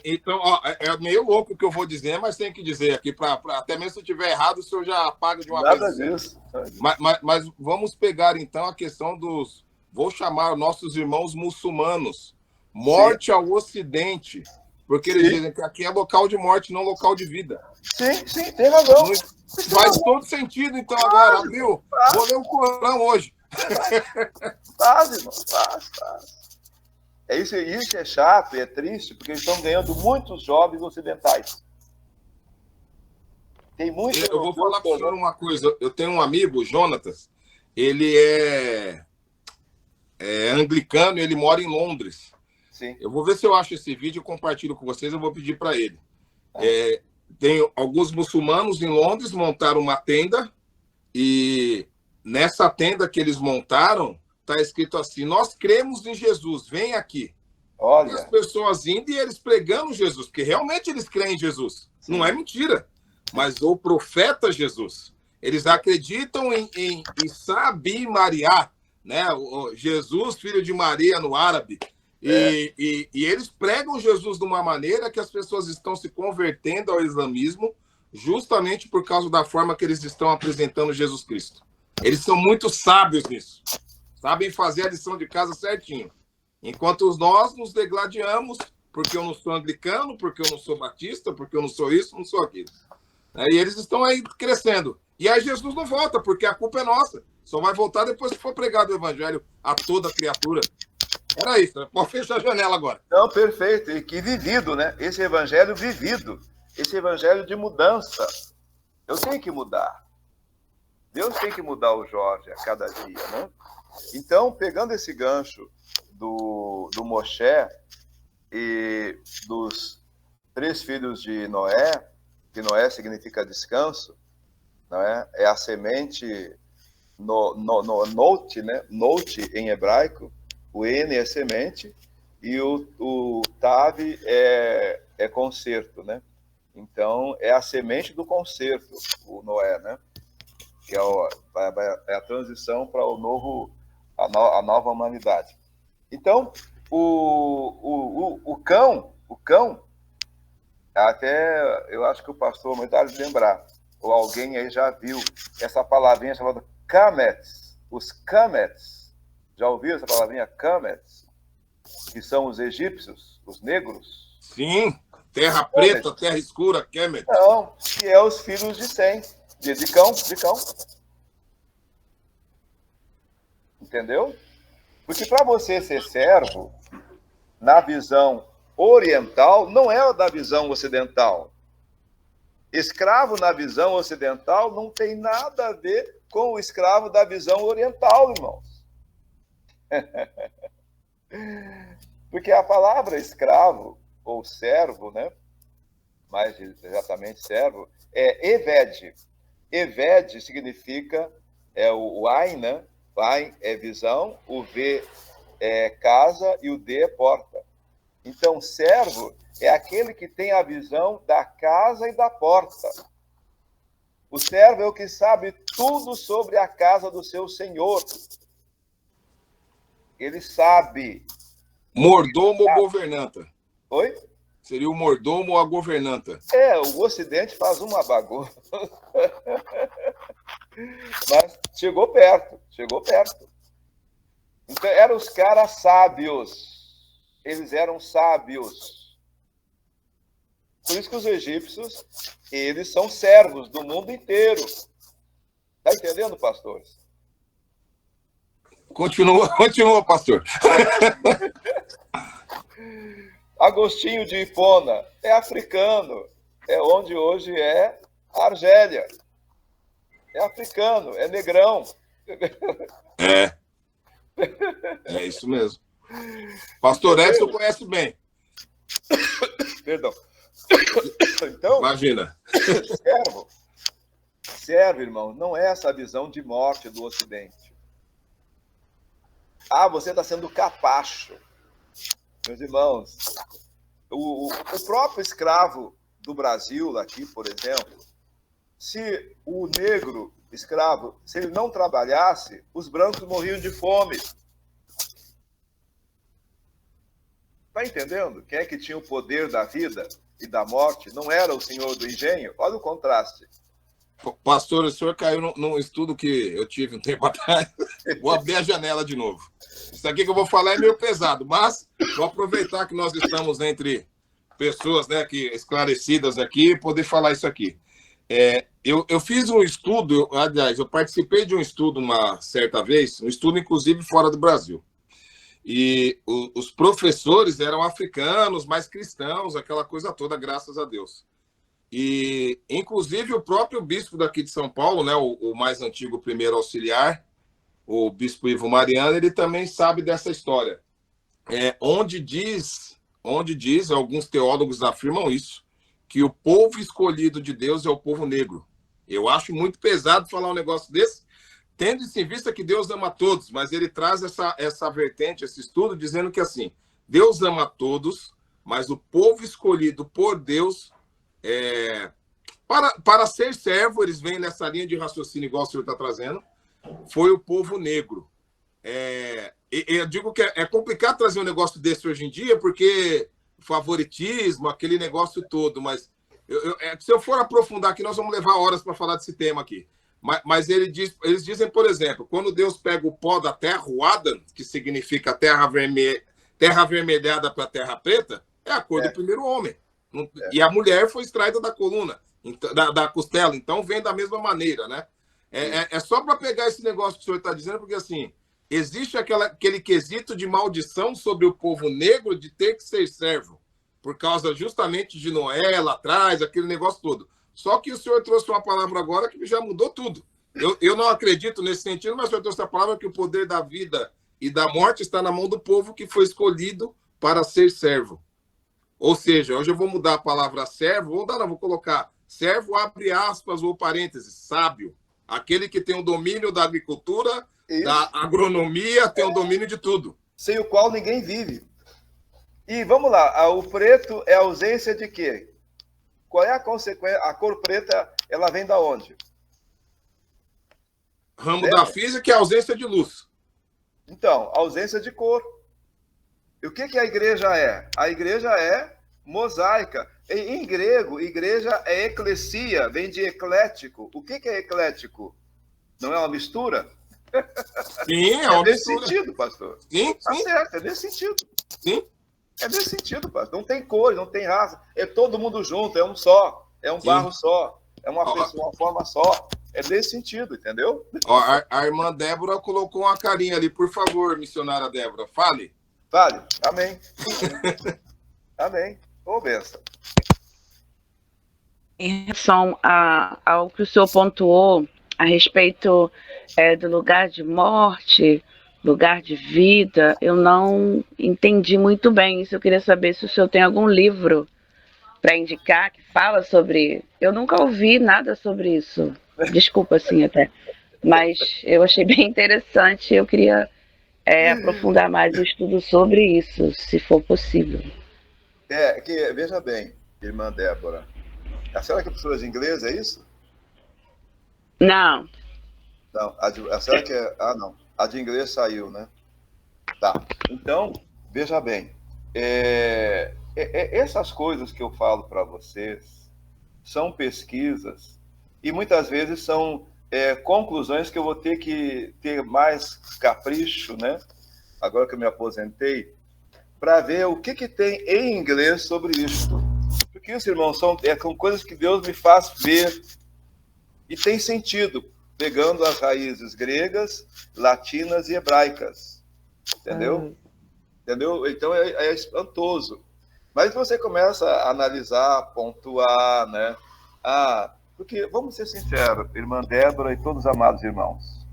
Então, ó, é meio louco o que eu vou dizer, mas tem que dizer aqui, até mesmo se eu estiver errado, o senhor já apaga de uma vez. Nada disso. Mas vamos pegar, então, a questão dos... Vou chamar nossos irmãos muçulmanos. Morte Sim. ao Ocidente. Porque eles dizem que aqui é local de morte, não local de vida. Sim, tem razão. Faz todo sentido, então, agora, abriu. Vou ler o Corão hoje. Faz, irmão, faz. Isso é chato e é triste, porque eles estão ganhando muitos jovens ocidentais. Tem muito. Eu vou falar para o senhor uma coisa. Eu tenho um amigo, Jonatas, ele é anglicano e ele mora em Londres. Sim. Eu vou ver se eu acho esse vídeo e compartilho com vocês, eu vou pedir para ele. Tem alguns muçulmanos em Londres, montaram uma tenda E nessa tenda que eles montaram, está escrito assim: nós cremos em Jesus, vem aqui. Olha. E as pessoas indo e eles pregando Jesus, porque realmente eles creem em Jesus. Sim. Não é mentira. Mas o profeta Jesus, eles acreditam em Sabi Maria, né? O Jesus, filho de Maria no árabe. E eles pregam Jesus de uma maneira que as pessoas estão se convertendo ao islamismo justamente por causa da forma que eles estão apresentando Jesus Cristo. Eles são muito sábios nisso. Sabem fazer a lição de casa certinho. Enquanto nós nos degladiamos, porque eu não sou anglicano, porque eu não sou batista, porque eu não sou isso, não sou aquilo. E eles estão aí crescendo. E aí Jesus não volta, porque a culpa é nossa. Só vai voltar depois que for pregado o evangelho a toda criatura. Era isso. Pode fechar a janela agora. Não, perfeito. E que vivido, né? Esse evangelho vivido. Esse evangelho de mudança. Eu tenho que mudar. Deus tem que mudar o Jorge a cada dia, né? Então, pegando esse gancho do Moshe e dos 3 filhos de Noé, que Noé significa descanso, não é? É a semente note, né? Note em hebraico, o N é semente e o Tav é concerto, né? Então, é a semente do concerto, o Noé, né? Que é a transição para a nova humanidade. Então, o cão, até eu acho que o pastor muito há de lembrar, ou alguém aí já viu essa palavrinha chamada kamets. Os kamets, já ouviu essa palavrinha kamets? Que são os egípcios, os negros? Sim, terra preta, terra escura, Kemet. Não, que é os filhos de Sem, de cão. Entendeu? Porque para você ser servo, na visão oriental, não é da visão ocidental. Escravo na visão ocidental não tem nada a ver com o escravo da visão oriental, irmãos. Porque a palavra escravo, ou servo, né? Mais exatamente servo, é eved. Eved significa, o Ain, né? O Ain é visão, o V é casa e o D é porta. Então, servo é aquele que tem a visão da casa e da porta. O servo é o que sabe tudo sobre a casa do seu senhor. Ele sabe. Mordomo ou governanta? Oi? Seria o mordomo ou a governanta? O Ocidente faz uma bagunça. Mas chegou perto. Então, eram os caras sábios. Eles eram sábios. Por isso que os egípcios, eles são servos do mundo inteiro. Está entendendo, pastores? Continua, pastor. Agostinho de Hipona é africano. É onde hoje é a Argélia. É africano, é negrão. É isso mesmo. Pastor Edson conhece bem. Perdão. Então, imagina. Servo, irmão, não é essa visão de morte do Ocidente. Você está sendo capacho. Meus irmãos, o próprio escravo do Brasil, aqui, por exemplo, se o negro escravo, se ele não trabalhasse, os brancos morriam de fome. Está entendendo? Quem é que tinha o poder da vida e da morte? Não era o senhor do engenho? Olha o contraste. Pastor, o senhor caiu num estudo que eu tive um tempo atrás. Vou abrir a janela de novo. Isso aqui que eu vou falar é meio pesado, mas vou aproveitar que nós estamos entre pessoas, né, esclarecidas aqui, e poder falar isso aqui. Eu fiz um estudo, aliás, eu participei de um estudo uma certa vez, um estudo inclusive fora do Brasil. E os professores eram africanos, mais cristãos, aquela coisa toda, graças a Deus. E, inclusive, o próprio bispo daqui de São Paulo, né, o mais antigo primeiro auxiliar, o bispo Ivo Mariano, ele também sabe dessa história. Onde diz, alguns teólogos afirmam isso, que o povo escolhido de Deus é o povo negro. Eu acho muito pesado falar um negócio desse, tendo em vista que Deus ama todos, mas ele traz essa vertente, esse estudo, dizendo que assim, Deus ama todos, mas o povo escolhido por Deus para ser servo, eles vêm nessa linha de raciocínio igual o senhor está trazendo, foi o povo negro. Eu digo que é complicado trazer um negócio desse hoje em dia, porque favoritismo, aquele negócio todo, mas se eu for aprofundar aqui, nós vamos levar horas para falar desse tema aqui. Mas eles dizem, por exemplo, quando Deus pega o pó da terra, o Adam, que significa terra avermelhada para terra preta, é a cor do primeiro homem. E a mulher foi extraída da coluna, da costela, então vem da mesma maneira, né? É só para pegar esse negócio que o senhor está dizendo, porque assim, existe aquele quesito de maldição sobre o povo negro de ter que ser servo, por causa justamente de Noé lá atrás, aquele negócio todo. Só que o senhor trouxe uma palavra agora que já mudou tudo. Eu não acredito nesse sentido, mas o senhor trouxe a palavra que o poder da vida e da morte está na mão do povo que foi escolhido para ser servo. Ou seja, hoje eu vou mudar a palavra servo, vou colocar servo, abre aspas ou parênteses, sábio. Aquele que tem o domínio da agricultura, da agronomia, tem o domínio de tudo. Sem o qual ninguém vive. E vamos lá, o preto é a ausência de quê? Qual é a consequência? A cor preta, ela vem da onde? Ramo da física é a ausência de luz. Então, ausência de cor. E o que a igreja é? A igreja é mosaica. Em grego, igreja é eclesia, vem de eclético. O que é eclético? Não é uma mistura? Sim, é uma mistura. É nesse sentido, pastor. Sim, tá sim. certo, é nesse sentido. Sim. É nesse sentido, pastor. Não tem cor, não tem raça. É todo mundo junto, é um só. É um barro só. É uma pessoa, uma forma só. É nesse sentido, entendeu? Ó, a irmã Débora colocou uma carinha ali. Por favor, missionária Débora, fale. Fale. Amém. Amém. Ô, benção. Em relação ao que o senhor pontuou a respeito do lugar de morte, lugar de vida, eu não entendi muito bem isso. Eu queria saber se o senhor tem algum livro para indicar que fala sobre... Eu nunca ouvi nada sobre isso. Desculpa, assim, até. Mas eu achei bem interessante. Eu queria aprofundar mais o estudo sobre isso, se for possível. Veja bem, irmã Débora. A senhora que é professora de inglês, é isso? Não. Não, a senhora que é... Ah, não. A de inglês saiu, né? Tá. Então, veja bem. Essas coisas que eu falo para vocês são pesquisas e muitas vezes são conclusões que eu vou ter que ter mais capricho, né? Agora que eu me aposentei, para ver o que tem em inglês sobre isso. Porque isso, irmão, são coisas que Deus me faz ver e tem sentido, pegando as raízes gregas, latinas e hebraicas. Entendeu? Entendeu? Então é espantoso. Mas você começa a analisar, pontuar, né? Porque, vamos ser sinceros, irmã Débora e todos os amados irmãos,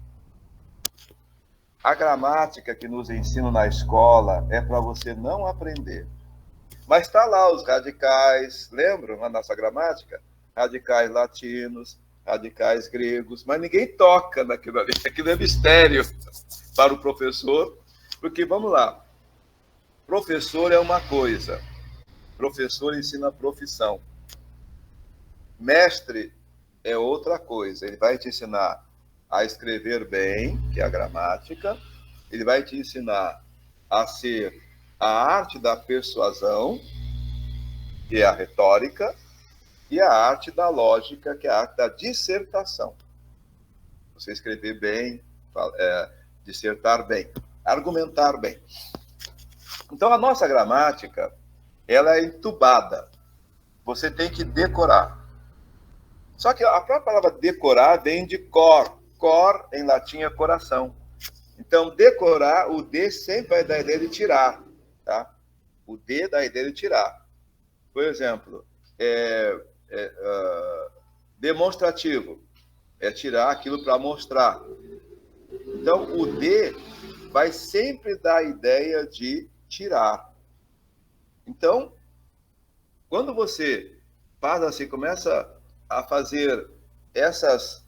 a gramática que nos ensinam na escola é para você não aprender. Mas está lá os radicais, lembram a nossa gramática? Radicais latinos, radicais gregos, mas ninguém toca naquilo ali. Aquilo é mistério para o professor, porque, vamos lá, professor é uma coisa, professor ensina a profissão. Mestre é outra coisa, ele vai te ensinar a escrever bem, que é a gramática, ele vai te ensinar a ser a arte da persuasão, que é a retórica, e a arte da lógica, que é a arte da dissertação. Você escrever bem, dissertar bem, argumentar bem. Então, a nossa gramática, ela é entubada. Você tem que decorar. Só que a própria palavra decorar vem de cor. Cor, em latim, é coração. Então, decorar, o D sempre vai dar a ideia de tirar. Tá? O D dá a ideia de tirar. Por exemplo, demonstrativo é tirar aquilo para mostrar. Então, o D vai sempre dar a ideia de tirar. Então, quando você faz assim, começa a fazer essas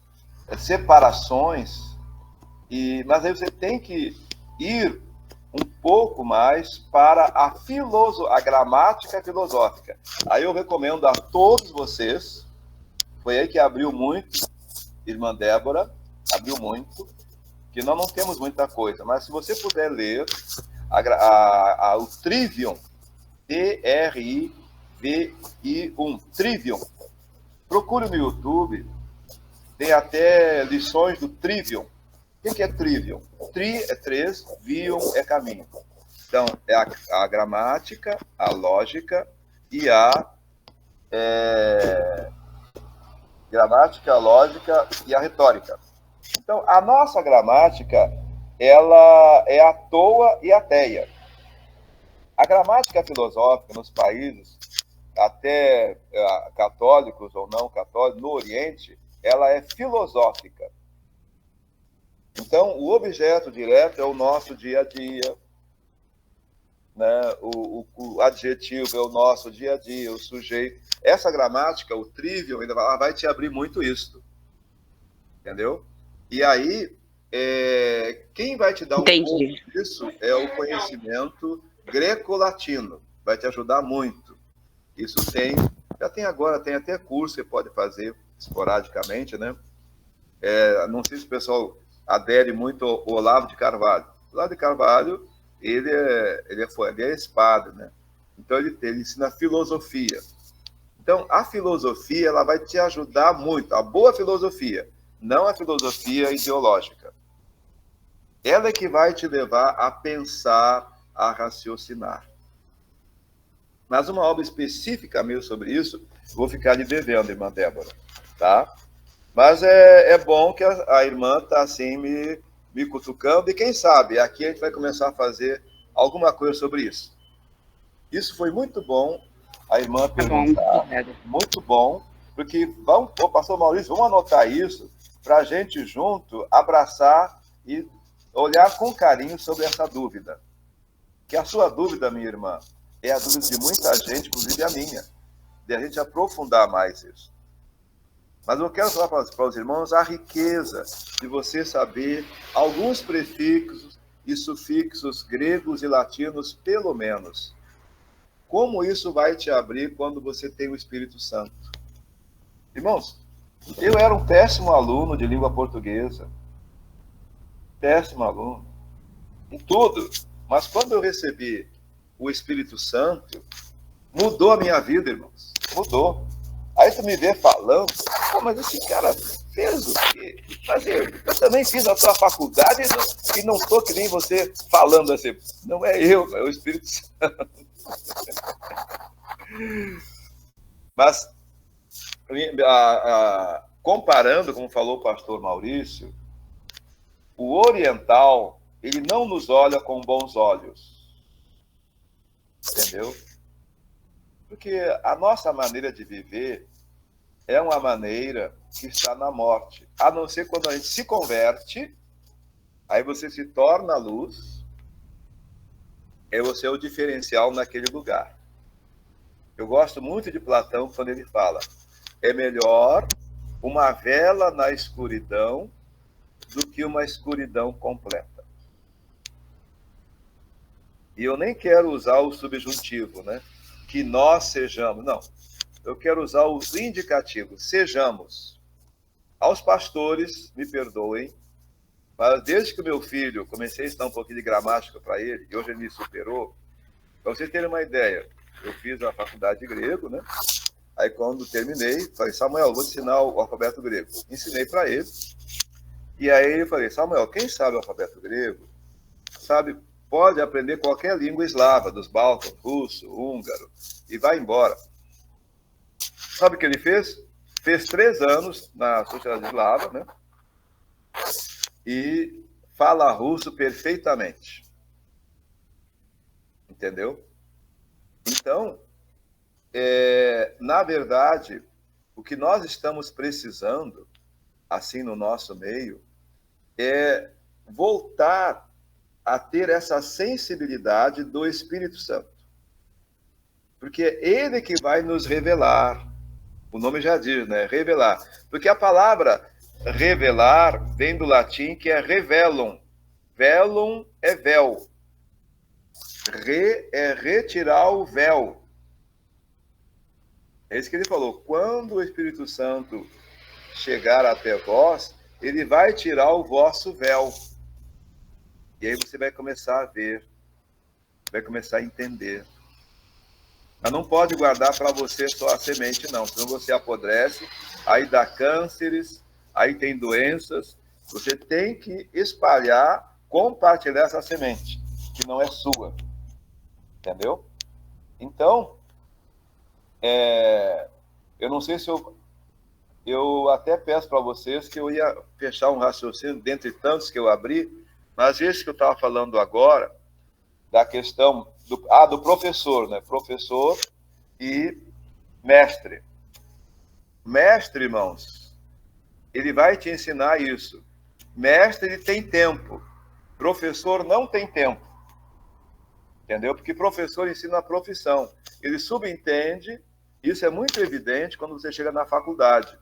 separações, mas aí você tem que ir um pouco mais para a gramática filosófica. Aí eu recomendo a todos vocês, foi aí que abriu muito, irmã Débora, abriu muito, que nós não temos muita coisa, mas se você puder ler o Trivium, T-R-I-V-I-Um, Trivium, procure no YouTube, tem até lições do Trivium. O que é Trivium? Tri é 3, vium é caminho. Então, é a gramática, a lógica e gramática, a lógica e a retórica. Então, a nossa gramática, ela é a toa e a teia. A gramática filosófica nos países, até católicos ou não católicos, no Oriente, ela é filosófica. Então, o objeto direto é o nosso dia a dia, né? O adjetivo é o nosso dia a dia, o sujeito. Essa gramática, o trivial, ainda vai te abrir muito isso. Entendeu? E aí, quem vai te dar um pouco disso é o conhecimento greco-latino. Vai te ajudar muito. Isso já tem agora, tem até curso que você pode fazer esporadicamente, né? Não sei se o pessoal adere muito ao Olavo de Carvalho. O Olavo de Carvalho, ele é espada, né? Então, ele ensina filosofia. Então, a filosofia, ela vai te ajudar muito. A boa filosofia, não a filosofia ideológica. Ela é que vai te levar a pensar, a raciocinar. Mas uma obra específica mesmo sobre isso, vou ficar lhe devendo, irmã Débora, tá? Mas é bom que a irmã está assim me cutucando, e quem sabe aqui a gente vai começar a fazer alguma coisa sobre isso. Isso foi muito bom, a irmã perguntar, muito bom, porque pastor Maurício, vamos anotar isso para a gente junto abraçar e olhar com carinho sobre essa dúvida. Que a sua dúvida, minha irmã, é a dúvida de muita gente, inclusive a minha, de a gente aprofundar mais isso. Mas eu quero falar para os irmãos a riqueza de você saber alguns prefixos e sufixos gregos e latinos, pelo menos. Como isso vai te abrir quando você tem o Espírito Santo? Irmãos, eu era um péssimo aluno de língua portuguesa. Péssimo aluno. Em tudo. Mas quando eu recebi o Espírito Santo, mudou a minha vida, irmãos. Mudou. Aí tu me vê falando, mas esse cara fez o quê? Mas eu também fiz a sua faculdade e não estou que nem você falando assim. Não é eu, é o Espírito Santo. Mas, comparando, como falou o pastor Maurício, o oriental, ele não nos olha com bons olhos. Entendeu? Porque a nossa maneira de viver é uma maneira que está na morte. A não ser quando a gente se converte, aí você se torna a luz, aí você é o diferencial naquele lugar. Eu gosto muito de Platão quando ele fala: é melhor uma vela na escuridão do que uma escuridão completa. E eu nem quero usar o subjuntivo, né? Que nós sejamos. Não. Eu quero usar o indicativo. Sejamos. Aos pastores, me perdoem, mas desde que o meu filho, comecei a ensinar um pouquinho de gramática para ele, e hoje ele me superou, para vocês terem uma ideia, eu fiz a faculdade de grego, né? Aí quando terminei, falei: Samuel, vou te ensinar o alfabeto grego. Ensinei para ele. E aí eu falei: Samuel, quem sabe o alfabeto grego, pode aprender qualquer língua eslava, dos Balcãs, russo, húngaro, e vai embora. Sabe o que ele fez? Fez 3 anos na sociedade eslava, né? E fala russo perfeitamente. Entendeu? Então, na verdade, o que nós estamos precisando, assim no nosso meio, é voltar a ter essa sensibilidade do Espírito Santo. Porque é ele que vai nos revelar, O nome já diz, né? Revelar. Porque a palavra revelar vem do latim, que é revelum. Velum é véu. É retirar o véu. É isso que ele falou. Quando o Espírito Santo chegar até vós, ele vai tirar o vosso véu. E aí você vai começar a ver, vai começar a entender. Mas não pode guardar para você só a semente, não. Senão você apodrece, aí dá cânceres, aí tem doenças. Você tem que espalhar, compartilhar essa semente, que não é sua. Entendeu? Então, eu não sei se eu até peço para vocês que eu ia fechar um raciocínio, dentre tantos que eu abri, mas esse que eu estava falando agora, da questão do professor, né? Professor e mestre. Mestre, irmãos, ele vai te ensinar isso. Mestre, ele tem tempo. Professor não tem tempo. Entendeu? Porque professor ensina a profissão. Ele subentende, isso é muito evidente quando você chega na faculdade.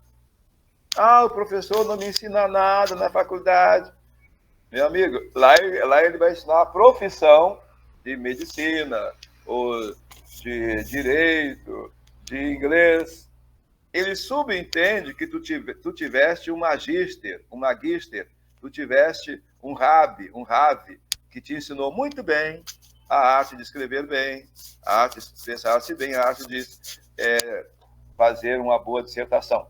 O professor não me ensina nada na faculdade. Meu amigo, lá ele vai ensinar a profissão de medicina, ou de direito, de inglês. Ele subentende que tu tiveste um magíster, tu tiveste um rabi, que te ensinou muito bem a arte de escrever bem, a arte de expressar-se bem, a arte de fazer uma boa dissertação.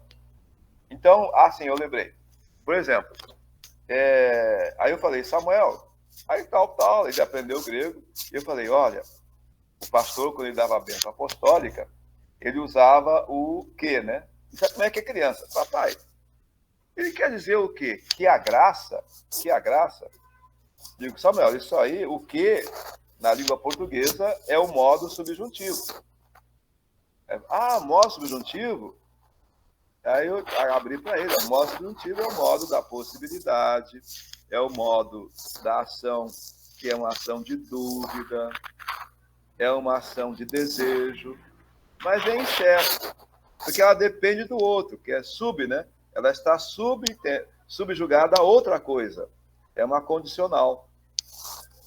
Então, assim, eu lembrei. Por exemplo, aí eu falei, Samuel, aí tal, ele aprendeu grego, e eu falei, olha, o pastor, quando ele dava a bênção apostólica, ele usava o quê, né? E sabe como é que é criança? Papai, ele quer dizer o quê? Que a graça. Digo, Samuel, isso aí, o que na língua portuguesa é o modo subjuntivo. Modo subjuntivo? Aí eu abri para ele, o modo subjuntivo é o modo da possibilidade, é o modo da ação, que é uma ação de dúvida, é uma ação de desejo, mas é incerto, porque ela depende do outro, que é né? Ela está subjugada a outra coisa, é uma condicional.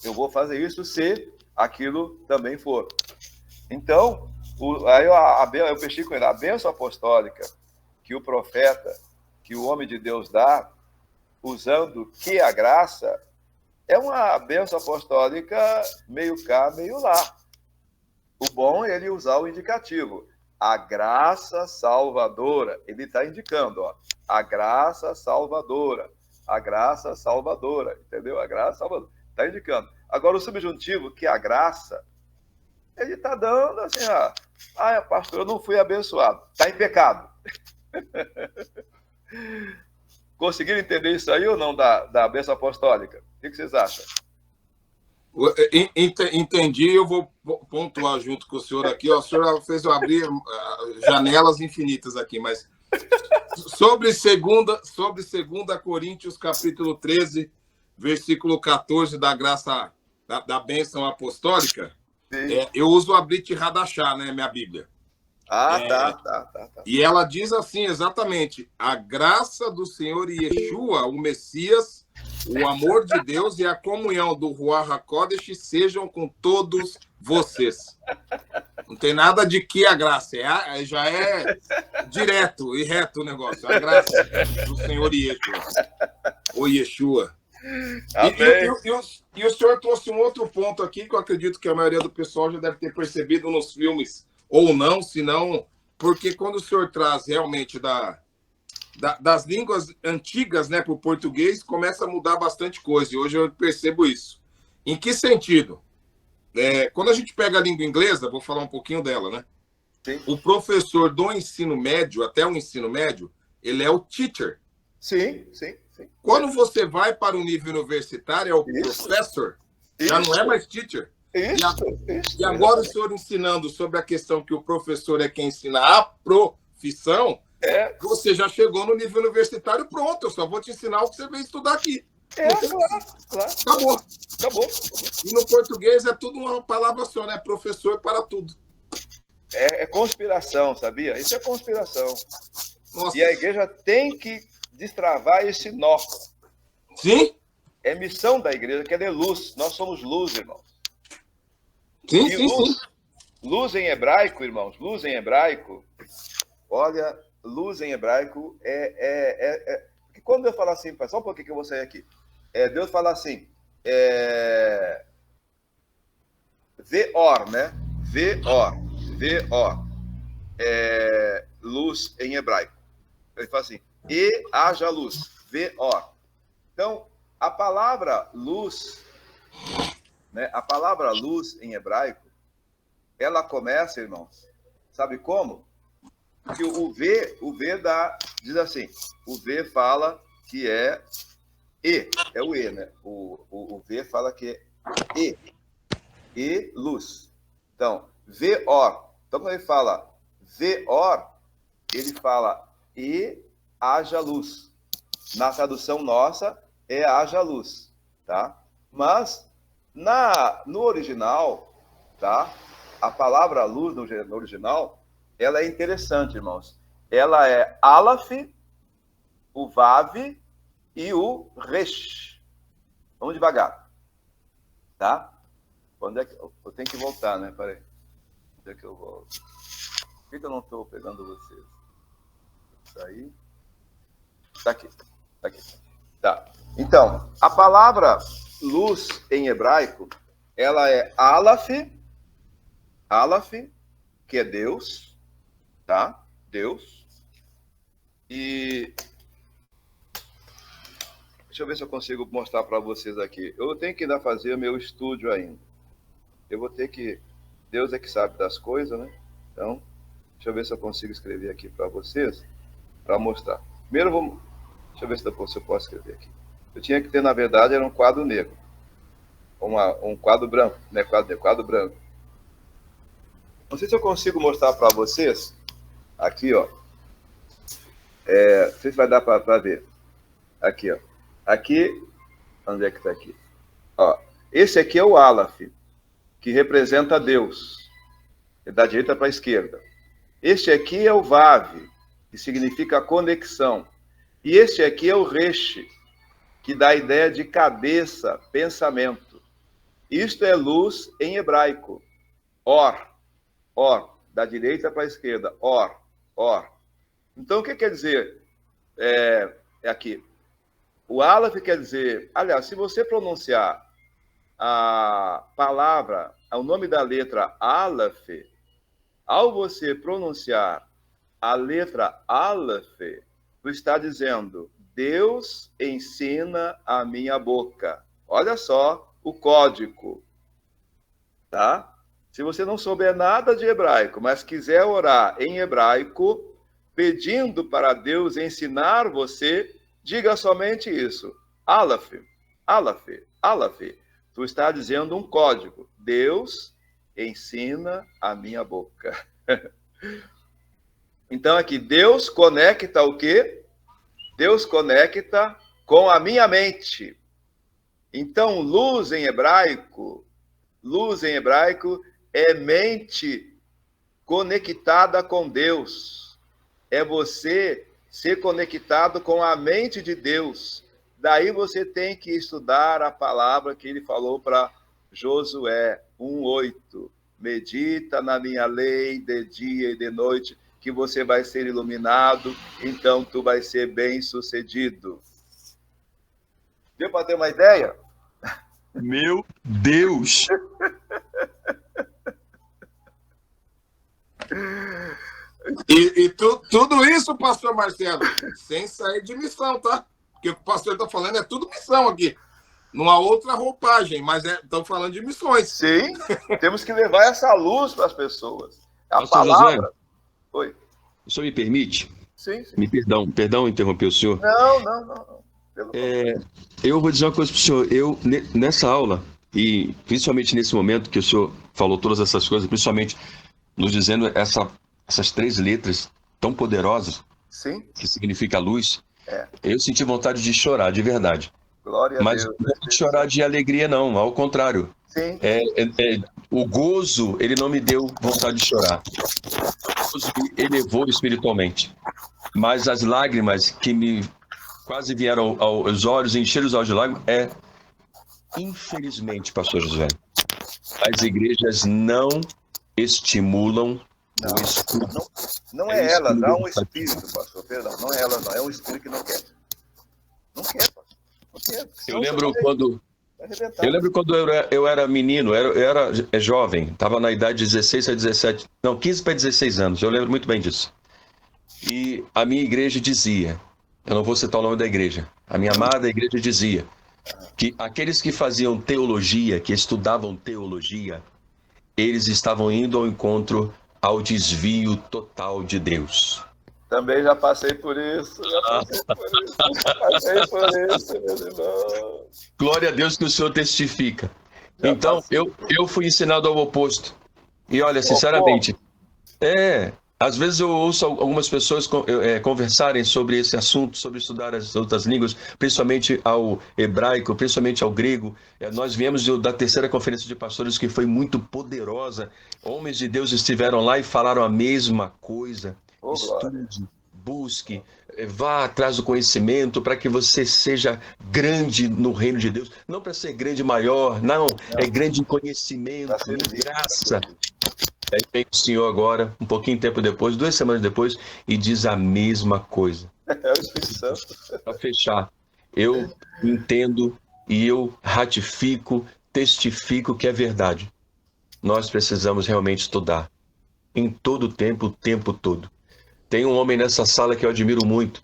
Eu vou fazer isso se aquilo também for. Então, aí eu peixei com ele, a bênção apostólica que o profeta, que o homem de Deus dá, usando que a graça, é uma bênção apostólica meio cá, meio lá. O bom é ele usar o indicativo. A graça salvadora. Ele está indicando, a graça salvadora. A graça salvadora. Entendeu? A graça salvadora. Está indicando. Agora, o subjuntivo, que é a graça, ele está dando assim, pastor, eu não fui abençoado. Está em pecado. Conseguiram entender isso aí ou não da bênção apostólica? O que vocês acham? Entendi, eu vou pontuar junto com o senhor aqui. O senhor fez eu abrir janelas infinitas aqui, mas sobre 2 Coríntios, capítulo 13, versículo 14, da graça, da bênção apostólica, eu uso a Brit Hadashah, né, minha Bíblia. Tá. E ela diz assim, exatamente, a graça do Senhor Yeshua, o Messias, o amor de Deus e a comunhão do Ruach HaKodesh sejam com todos vocês. Não tem nada de que a graça, já é direto e reto o negócio, a graça do Senhor Yeshua, o Yeshua. E o senhor trouxe um outro ponto aqui que eu acredito que a maioria do pessoal já deve ter percebido nos filmes, ou não, se não, porque quando o senhor traz realmente das línguas antigas, né, para o português, começa a mudar bastante coisa, e hoje eu percebo isso. Em que sentido? Quando a gente pega a língua inglesa, vou falar um pouquinho dela, né? Sim. O professor do ensino médio, até o ensino médio, ele é o teacher. Sim. Quando você vai para o nível universitário, é o professor, já não é mais teacher. E agora o senhor ensinando sobre a questão que o professor é quem ensina a profissão, você já chegou no nível universitário, pronto, eu só vou te ensinar o que você veio estudar aqui. Claro. Acabou. E no português é tudo uma palavra só, né? Professor para tudo. É conspiração, sabia? Isso é conspiração. Nossa. E a igreja tem que destravar esse nó. Sim? É missão da igreja, que é de luz. Nós somos luz, irmãos. Sim, E sim, sim. luz em hebraico, irmãos, luz em hebraico, olha, luz em hebraico porque quando eu falo assim, só um pouquinho que eu vou sair aqui. Deus fala assim, Veor, né? Veor. Luz em hebraico. Ele fala assim, e haja luz. Veor. Então, a palavra luz, né? A palavra luz em hebraico, ela começa, irmãos, sabe como? Porque o V diz assim, o V fala que é o E, né? O V fala que é E, luz. Então, Veor. Então, quando ele fala Veor, ele fala e haja luz. Na tradução nossa, é haja luz, tá? Mas, no original, tá? A palavra luz no original, ela é interessante, irmãos. Ela é Aleph, o Vav e o Resh. Vamos devagar. Tá? Quando é que eu tenho que voltar, né? Peraí. Onde é que eu volto? Por que eu não estou pegando vocês? Isso aí. Tá aqui. Tá. Então, a palavra luz em hebraico, ela é Aleph, que é Deus, tá? Deus. E deixa eu ver se eu consigo mostrar para vocês aqui. Eu tenho que ainda fazer o meu estúdio ainda. Eu vou ter que... Deus é que sabe das coisas, né? Então, deixa eu ver se eu consigo escrever aqui para vocês, para mostrar. Primeiro, deixa eu ver se eu posso escrever aqui. Eu tinha que ter, na verdade, era um quadro negro. Um quadro branco, né? Quadro branco. Não sei se eu consigo mostrar para vocês. Aqui, ó. Não sei se vai dar para ver. Aqui, ó. Aqui, onde é que está aqui? Ó, esse aqui é o Aleph, que representa Deus. É da direita para a esquerda. Este aqui é o Vav, que significa conexão. E este aqui é o Resh, que dá a ideia de cabeça, pensamento. Isto é luz em hebraico. Or, da direita para a esquerda. Or. Então, o que quer dizer? Aqui. O Aleph quer dizer... Aliás, se você pronunciar a palavra, o nome da letra Aleph, ao você pronunciar a letra Aleph, tu está dizendo, Deus ensina a minha boca. Olha só o código. Tá? Se você não souber nada de hebraico, mas quiser orar em hebraico, pedindo para Deus ensinar você, diga somente isso. Aleph. Tu está dizendo um código. Deus ensina a minha boca. Então aqui, Deus conecta o quê? Deus conecta com a minha mente. Então, luz em hebraico é mente conectada com Deus. É você ser conectado com a mente de Deus. Daí você tem que estudar a palavra que ele falou para Josué 1:8. Medita na minha lei de dia e de noite, que você vai ser iluminado, então tu vai ser bem-sucedido. Deu para ter uma ideia? Meu Deus! E tudo isso, pastor Marcelo, sem sair de missão, tá? Porque o que o pastor está falando é tudo missão aqui. Numa outra roupagem, mas estão falando de missões. Sim, temos que levar essa luz para as pessoas. A Pastor palavra... José, Oi. o senhor me permite? Sim. Me perdão interromper o senhor. Não. Eu vou dizer uma coisa para o senhor. Eu, nessa aula, e principalmente nesse momento que o senhor falou todas essas coisas, principalmente nos dizendo essas 3 letras tão poderosas, Sim. que significa luz, eu senti vontade de chorar, de verdade. Glória a Mas Deus. não é chorar de alegria, não, ao contrário. Sim. O gozo, ele não me deu vontade de chorar. O gozo me elevou espiritualmente. Mas as lágrimas que me quase vieram aos olhos, encheram os olhos de lágrimas, infelizmente, pastor José, as igrejas não estimulam o estudo. Não é elas, há um espírito, pastor, perdão, não é elas, não, é um espírito que não quer. Não quer, pastor. Não quer. Eu lembro quando eu era menino, eu era jovem, estava na idade de 16 a 17, não, 15 para 16 anos, eu lembro muito bem disso. E a minha igreja dizia, eu não vou citar o nome da igreja, a minha amada igreja dizia que aqueles que faziam teologia, que estudavam teologia, eles estavam indo ao encontro ao desvio total de Deus. Também já passei por isso, meus irmãos. Glória a Deus que o Senhor testifica. Então, eu fui ensinado ao oposto. E olha, sinceramente, às vezes eu ouço algumas pessoas conversarem sobre esse assunto, sobre estudar as outras línguas, principalmente ao hebraico, principalmente ao grego. Nós viemos da terceira conferência de pastores, que foi muito poderosa. Homens de Deus estiveram lá e falaram a mesma coisa. Estude, busque, vá atrás do conhecimento para que você seja grande no reino de Deus. Não para ser grande maior, não. É grande em conhecimento, em graça. Aí vem o Senhor agora, um pouquinho de tempo depois, 2 semanas depois, e diz a mesma coisa. É o Espírito Santo. Para fechar, eu entendo e eu ratifico, testifico que é verdade. Nós precisamos realmente estudar. Em todo o tempo todo. Tem um homem nessa sala que eu admiro muito.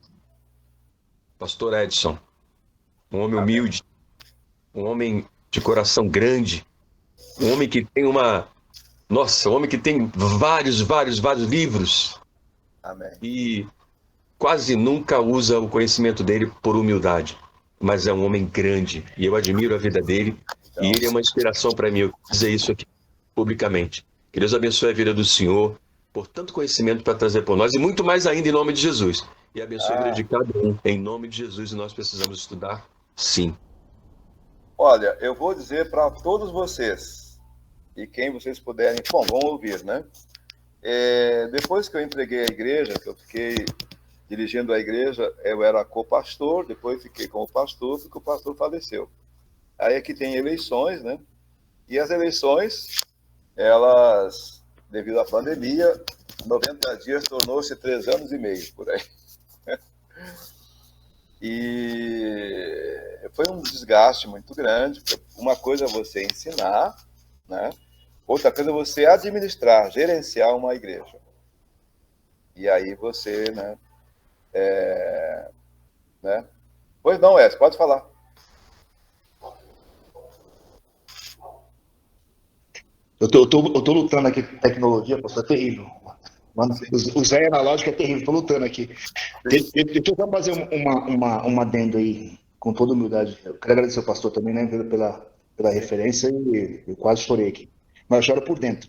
Pastor Edson. Um homem humilde. Um homem de coração grande. Um homem que tem um homem que tem vários livros. Amém. E quase nunca usa o conhecimento dele por humildade. Mas é um homem grande. E eu admiro a vida dele. Então, e ele é uma inspiração para mim. Eu vou dizer isso aqui publicamente. Que Deus abençoe a vida do Senhor, por tanto conhecimento para trazer por nós, e muito mais ainda em nome de Jesus. E abençoe a vida de cada um, em nome de Jesus, e nós precisamos estudar, sim. Olha, eu vou dizer para todos vocês, e quem vocês puderem, bom, vão ouvir, né? Depois que eu entreguei a igreja, que eu fiquei dirigindo a igreja, eu era co-pastor, depois fiquei como pastor, porque o pastor faleceu. Aí aqui tem eleições, né? E as eleições, elas, devido à pandemia, 90 dias tornou-se 3 anos e meio, por aí. E foi um desgaste muito grande. Uma coisa é você ensinar, né? Outra coisa é você administrar, gerenciar uma igreja. E aí você, né? Pois não, Edson, pode falar. Eu tô lutando aqui com tecnologia, pô, isso é terrível. Mano, o Zé analógico é terrível, tô lutando aqui. Deixa eu só fazer uma adendo aí, com toda humildade. Eu quero agradecer ao pastor também, né, pela referência, e eu quase chorei aqui. Mas eu choro por dentro.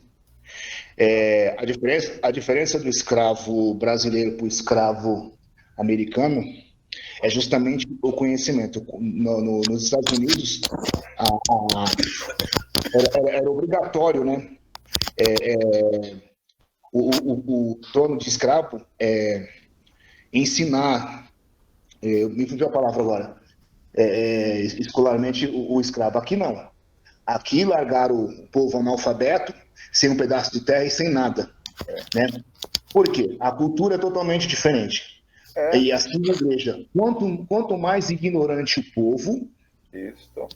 A diferença do escravo brasileiro para o escravo americano é justamente o conhecimento. Nos Estados Unidos, era obrigatório, né? O dono de escravo ensinar, me fugiu a palavra agora, escolarmente o escravo. Aqui não. Aqui largaram o povo analfabeto, sem um pedaço de terra e sem nada. Né? Por quê? A cultura é totalmente diferente. E assim na igreja, quanto mais ignorante o povo, isso,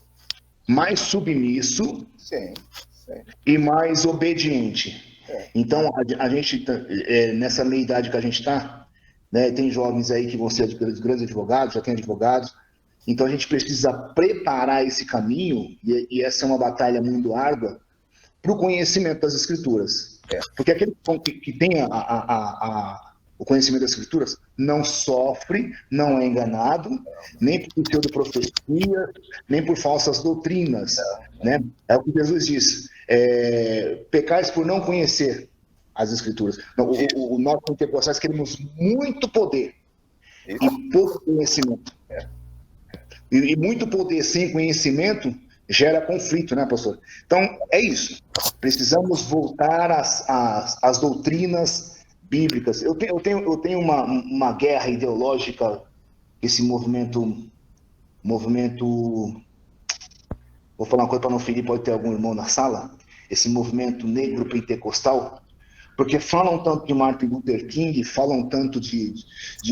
mais submisso, sim. E mais obediente. Então, a gente, nessa meia-idade que a gente está, né, tem jovens aí que vão ser grandes advogados, já tem advogados, então a gente precisa preparar esse caminho, e essa é uma batalha muito árdua, para o conhecimento das Escrituras. Porque aquele que tem o conhecimento das Escrituras não sofre, não é enganado, nem por pseudoprofecia, nem por falsas doutrinas. Né? É o que Jesus diz. Pecais por não conhecer as Escrituras. Nós pentecostais queremos muito poder e pouco conhecimento. E muito poder sem conhecimento gera conflito, né, pastor? Então, é isso. Precisamos voltar às doutrinas bíblicas. Eu tenho uma guerra ideológica, esse movimento, vou falar uma coisa para não ferir, pode ter algum irmão na sala, esse movimento negro pentecostal, porque falam tanto de Martin Luther King, falam tanto de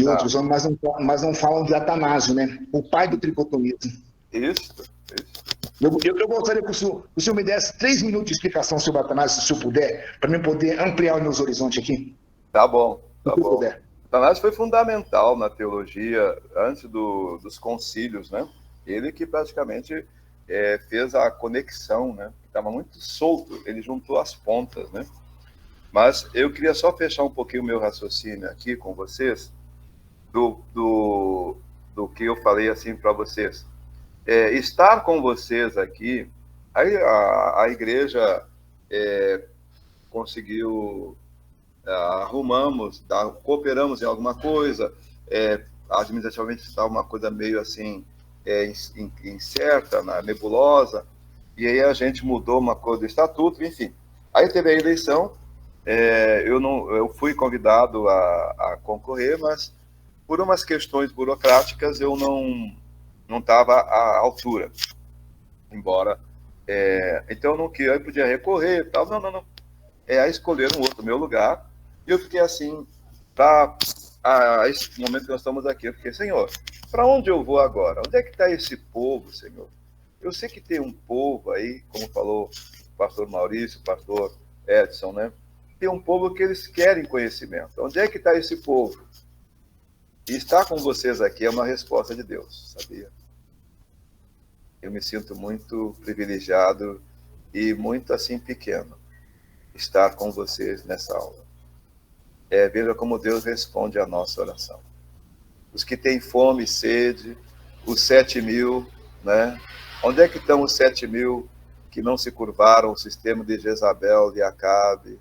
outros homens, mas não falam de Atanásio, né? O pai do tricotomismo. Isso. Eu gostaria que o senhor me desse 3 minutos de explicação sobre Atanásio, se o senhor puder, para mim poder ampliar os meus horizontes aqui. Tá bom. Puder. Atanásio foi fundamental na teologia antes dos concílios, né? Ele que praticamente fez a conexão, né? Estava muito solto, ele juntou as pontas, né? Mas eu queria só fechar um pouquinho o meu raciocínio aqui com vocês, do que eu falei assim para vocês. Estar com vocês aqui, aí a igreja conseguiu, arrumamos, cooperamos em alguma coisa, administrativamente está uma coisa meio assim, incerta, nebulosa, e aí a gente mudou uma coisa do estatuto, enfim. Aí teve a eleição, eu fui convidado a concorrer, mas por umas questões burocráticas eu não estava à altura, embora então eu não queria, eu podia recorrer e tal, não, aí escolheram meu lugar, e eu fiquei assim, esse momento que nós estamos aqui, eu fiquei, Senhor, para onde eu vou agora? Onde é que está esse povo, Senhor? Eu sei que tem um povo aí, como falou o pastor Maurício, o pastor Edson, né? Tem um povo que eles querem conhecimento. Onde é que está esse povo? E estar com vocês aqui é uma resposta de Deus, sabia? Eu me sinto muito privilegiado e muito assim pequeno estar com vocês nessa aula. Veja como Deus responde à nossa oração. Os que têm fome e sede, os 7.000, né? Onde é que estão os 7.000 que não se curvaram ao sistema de Jezabel, de Acabe?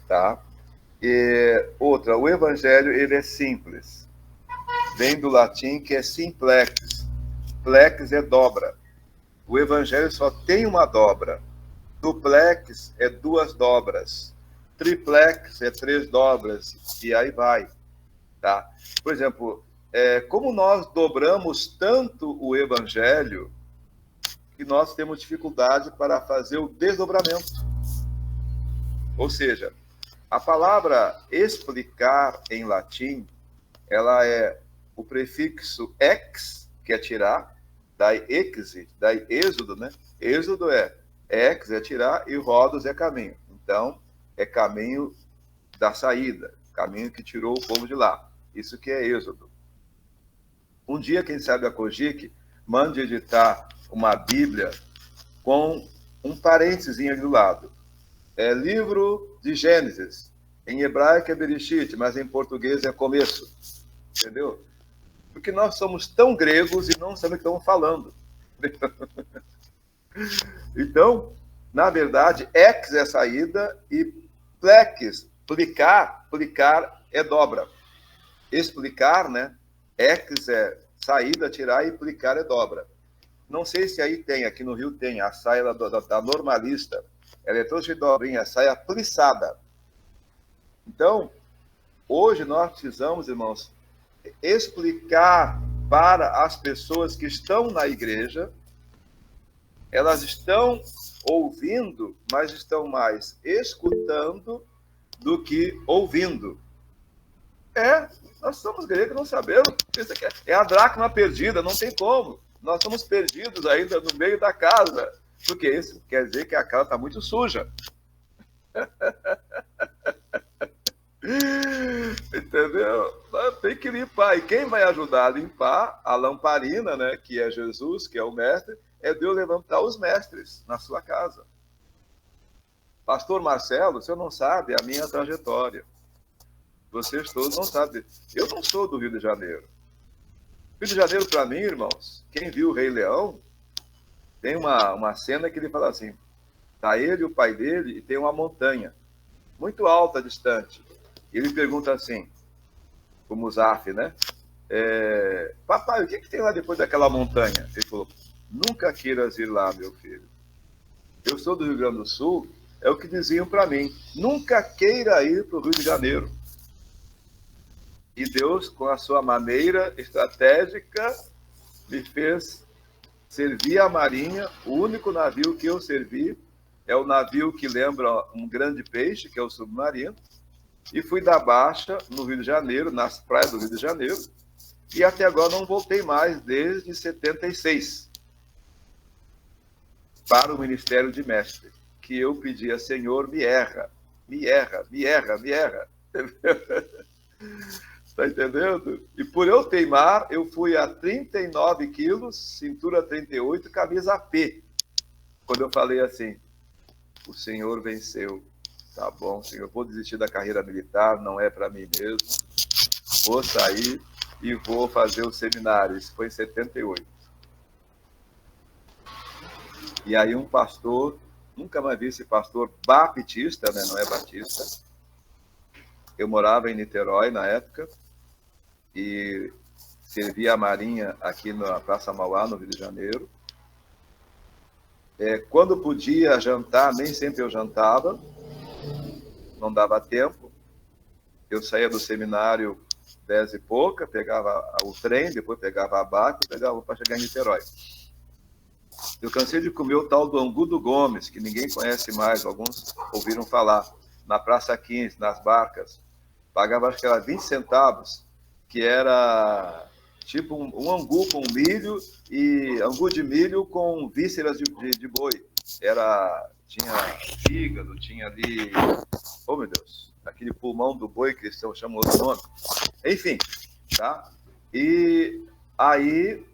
Tá? E outra, o evangelho, ele é simples. Vem do latim que é simplex. Plex é dobra. O evangelho só tem uma dobra. Duplex é 2 dobras. Triplex é 3 dobras. E aí vai. Tá? Por exemplo, como nós dobramos tanto o evangelho que nós temos dificuldade para fazer o desdobramento. Ou seja, a palavra explicar em latim, ela é o prefixo ex, que é tirar, daí exit, daí êxodo, né? Êxodo ex é tirar e rodos é caminho. Então, é caminho da saída, caminho que tirou o povo de lá. Isso que é êxodo. Um dia, quem sabe a Cogic mande editar uma Bíblia com um parênteses ali do lado. Livro de Gênesis. Em hebraico é Bereshit, mas em português é começo. Entendeu? Porque nós somos tão gregos e não sabemos o que estamos falando. Então, na verdade, ex é saída e plex, plicar é dobra. Explicar, né? Ex é saída, tirar, e plicar é dobra. Não sei se aí tem, aqui no Rio tem, a saia da normalista. Ela é toda de dobrinha, a saia plissada. Então, hoje nós precisamos, irmãos, explicar para as pessoas que estão na igreja, elas estão ouvindo, mas estão mais escutando do que ouvindo. Nós somos gregos, não sabemos. É a dracma perdida, não tem como. Nós estamos perdidos ainda no meio da casa. Porque isso quer dizer que a casa está muito suja. Entendeu? Tem que limpar. E quem vai ajudar a limpar a lamparina, né, que é Jesus, que é o mestre, é Deus levantar os mestres na sua casa. Pastor Marcelo, você não sabe a minha trajetória. Vocês todos não sabem. Eu não sou do Rio de Janeiro. Rio de Janeiro, para mim, irmãos, quem viu o Rei Leão, tem uma cena que ele fala assim, tá ele e o pai dele, e tem uma montanha, muito alta, distante. Ele pergunta assim, como Zaf, né? Papai, o que tem lá depois daquela montanha? Ele falou, nunca queiras ir lá, meu filho. Eu sou do Rio Grande do Sul, é o que diziam para mim. Nunca queira ir para o Rio de Janeiro. E Deus, com a sua maneira estratégica, me fez servir a Marinha. O único navio que eu servi é o navio que lembra um grande peixe, que é o submarino. E fui dar baixa no Rio de Janeiro, nas praias do Rio de Janeiro. E até agora não voltei mais, desde 76, para o Ministério de Mestre, que eu pedia, Senhor, me erra. Está entendendo? E por eu teimar, eu fui a 39 quilos, cintura 38, camisa P. Quando eu falei assim, o Senhor venceu. Tá bom, Senhor, vou desistir da carreira militar, não é para mim mesmo. Vou sair e vou fazer o seminário. Isso foi em 78. E aí um pastor, nunca mais vi esse pastor baptista, né? Não é batista. Eu morava em Niterói na época e servia a Marinha aqui na Praça Mauá, no Rio de Janeiro. Quando podia jantar, nem sempre eu jantava, não dava tempo. Eu saía do seminário 10 e pouca, pegava o trem, depois pegava a barca e pegava para chegar em Niterói. Eu cansei de comer o tal do angu do Gomes, que ninguém conhece mais, alguns ouviram falar, na Praça 15, nas barcas. Pagava, acho que era 20 centavos, que era tipo um angu com milho, e angu de milho com vísceras de boi. Tinha fígado, tinha ali, oh meu Deus, aquele pulmão do boi que eles chamam outro nome. Enfim, tá? E aí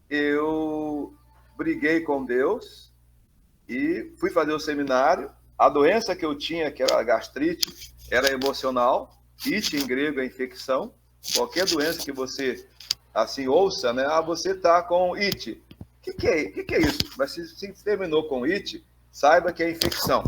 eu briguei com Deus e fui fazer o seminário. A doença que eu tinha, que era a gastrite, era emocional. It em grego é infecção. Qualquer doença que você assim ouça, né? Você está com it. O que é isso? Mas se terminou com it, saiba que é infecção.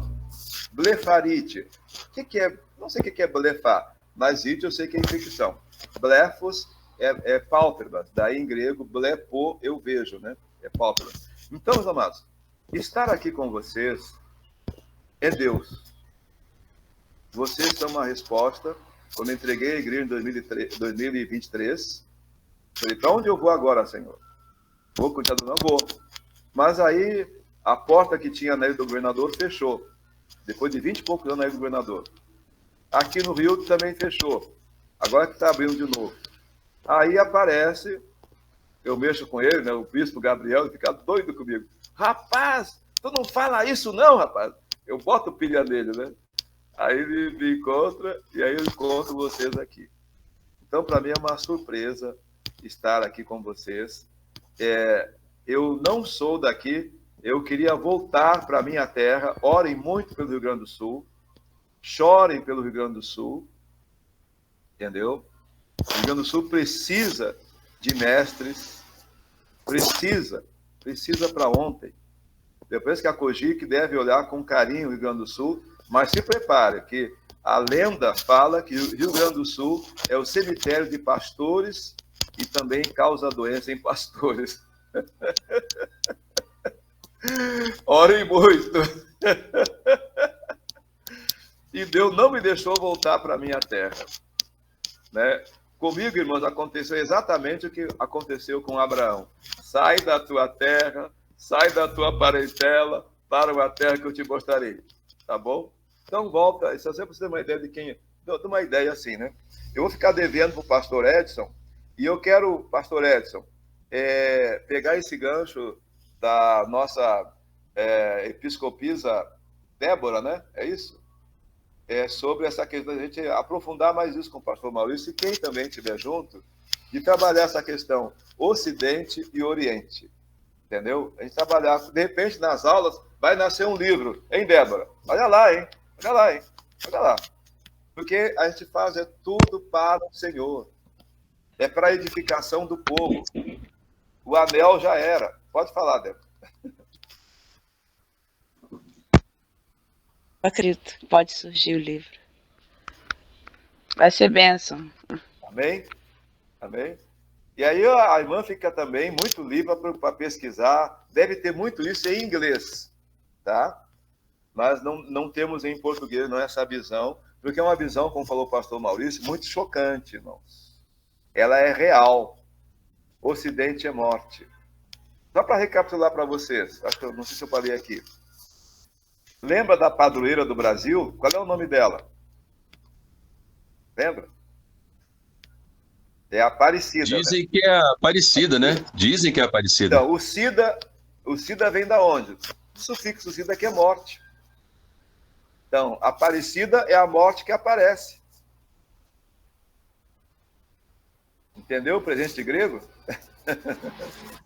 Blefarite. O que é? Não sei o que é blefar, mas it eu sei que é infecção. Blefos é pálpebras. Daí em grego, blepo eu vejo, né? É pálpebras. Então, meus amados, estar aqui com vocês é Deus. Vocês são uma resposta. Quando eu entreguei a igreja em 2023, falei, para onde eu vou agora, Senhor? Vou continuar? Não vou. Mas aí, a porta que tinha na ilha do governador fechou. Depois de 20 e poucos anos na ilha do governador. Aqui no Rio também fechou. Agora que está abrindo de novo. Aí aparece, eu mexo com ele, né, o bispo Gabriel, ele fica doido comigo. Rapaz, tu não fala isso não, rapaz. Eu boto pilha nele, né? Aí ele me encontra e aí eu encontro vocês aqui. Então, para mim é uma surpresa estar aqui com vocês. Eu não sou daqui, eu queria voltar para a minha terra. Orem muito pelo Rio Grande do Sul, chorem pelo Rio Grande do Sul, entendeu? O Rio Grande do Sul precisa de mestres, precisa para ontem. Depois que a COGIC deve olhar com carinho o Rio Grande do Sul, mas se prepare, que a lenda fala que o Rio Grande do Sul é o cemitério de pastores e também causa doença em pastores. Orem muito. E Deus não me deixou voltar para a minha terra. Né? Comigo, irmãos, aconteceu exatamente o que aconteceu com Abraão. Sai da tua terra, sai da tua parentela, para uma terra que eu te mostrarei. Tá bom? Então volta, isso é sempre você ter uma ideia de quem... De uma ideia assim, né? Eu vou ficar devendo para o pastor Edson, e eu quero, pastor Edson, pegar esse gancho da nossa episcopisa Débora, né? É isso? Sobre essa questão, a gente aprofundar mais isso com o pastor Maurício e quem também estiver junto, de trabalhar essa questão Ocidente e Oriente. Entendeu? A gente trabalhar, de repente, nas aulas, vai nascer um livro, hein, Débora? Olha lá, hein? Olha lá, hein? Olha lá. Porque a gente faz tudo para o Senhor. É para a edificação do povo. O anel já era. Pode falar, Débora. Acredito, pode surgir o livro. Vai ser bênção. Amém? Amém? E aí a irmã fica também muito livre para pesquisar, deve ter muito isso em inglês, tá? Mas não temos em português não essa visão, porque é uma visão, como falou o pastor Maurício, muito chocante, irmãos. Ela é real. Ocidente é morte. Só para recapitular para vocês, acho que não sei se eu falei aqui. Lembra da padroeira do Brasil? Qual é o nome dela? Lembra? É Aparecida. Dizem, né? que é Aparecida, né? Dizem que é Aparecida. Então, o Sida vem da onde? O sufixo Sida que é morte. Então, Aparecida é a morte que aparece. Entendeu o presente de grego?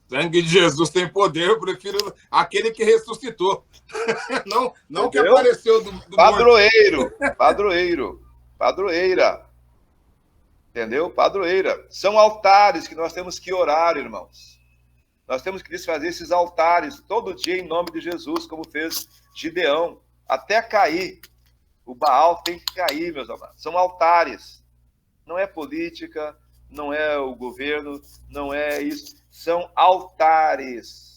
Sangue de Jesus tem poder, eu prefiro aquele que ressuscitou. Não que Entendeu? apareceu do Padroeiro, padroeiro, padroeira. Entendeu? Padroeira. São altares que nós temos que orar, irmãos. Nós temos que desfazer esses altares todo dia em nome de Jesus, como fez Gideão. Até cair. O Baal tem que cair, meus amados. São altares. Não é política, não é o governo, não é isso. São altares.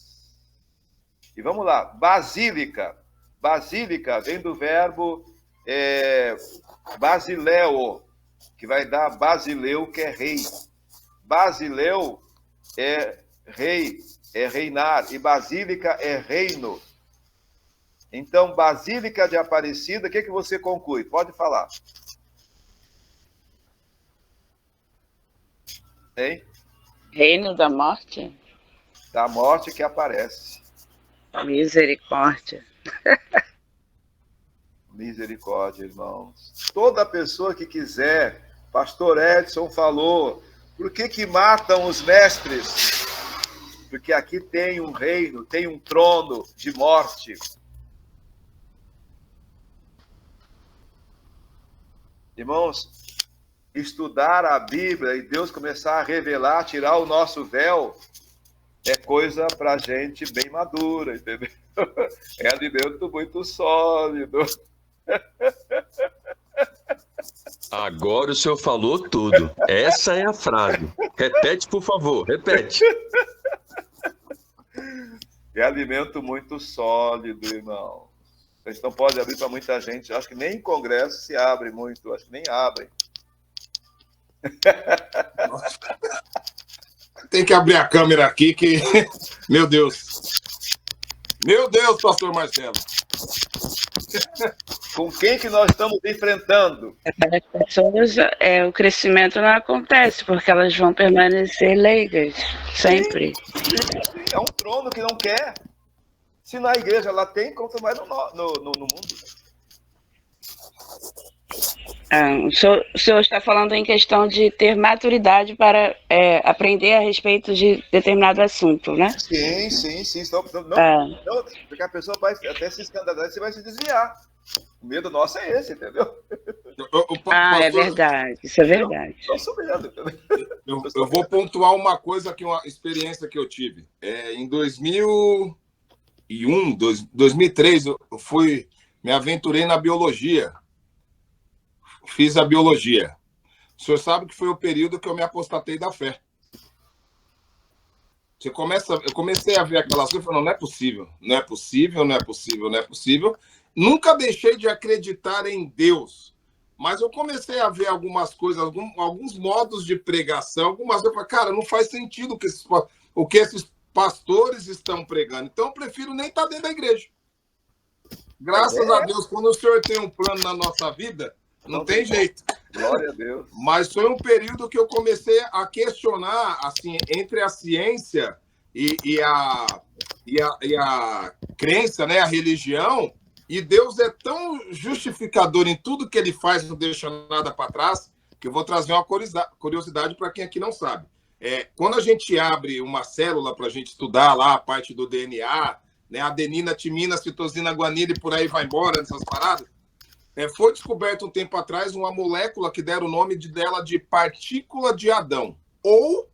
E vamos lá. Basílica. Basílica vem do verbo basileo, que vai dar Basileu, que é rei. Basileu é rei, é reinar, e basílica é reino. Então, Basílica de Aparecida, o que você conclui? Pode falar. Hein? Reino da morte? Da morte que aparece. Misericórdia. Misericórdia, irmãos. Toda pessoa que quiser, pastor Edson falou, por que matam os mestres? Porque aqui tem um reino, tem um trono de morte. Irmãos, estudar a Bíblia e Deus começar a revelar, tirar o nosso véu, é coisa para gente bem madura, entendeu? É alimento muito sólido. Agora o senhor falou tudo. Essa é a frase. Repete, por favor, repete. É alimento muito sólido, irmão. A gente não pode abrir para muita gente. Acho que nem em congresso se abre muito. Acho que nem abrem. Tem que abrir a câmera aqui que... Meu Deus. Meu Deus, pastor Marcelo. Com quem que nós estamos enfrentando? Para as pessoas, o crescimento não acontece, porque elas vão permanecer leigas, sempre. Sim, é um trono que não quer. Se na igreja ela tem, quanto mais no mundo. O senhor está falando em questão de ter maturidade para aprender a respeito de determinado assunto, né? Sim. Não, porque a pessoa vai até se escandalizar e você vai se desviar. O medo nosso é esse, entendeu? É verdade, isso é verdade. Eu vou pontuar uma coisa, uma experiência que eu tive. Em 2001, 2003, eu me aventurei na biologia. Fiz a biologia. O senhor sabe que foi o período que eu me apostatei da fé. Eu comecei a ver aquelas coisas e falei, não é possível, não é possível, não é possível, não é possível. Nunca deixei de acreditar em Deus, mas eu comecei a ver algumas coisas, alguns modos de pregação, algumas coisas, eu falei, cara, não faz sentido o que esses pastores estão pregando, então eu prefiro nem estar dentro da igreja. Graças a Deus, quando o senhor tem um plano na nossa vida, não tem jeito. Glória a Deus. Mas foi um período que eu comecei a questionar, assim, entre a ciência e a crença, né, a religião, e Deus é tão justificador em tudo que ele faz, não deixa nada para trás, que eu vou trazer uma curiosidade para quem aqui não sabe. Quando a gente abre uma célula para a gente estudar lá a parte do DNA, né, adenina, timina, citosina, guanina e por aí vai embora, essas paradas, foi descoberto um tempo atrás uma molécula que deram o nome dela de partícula de Adão, ou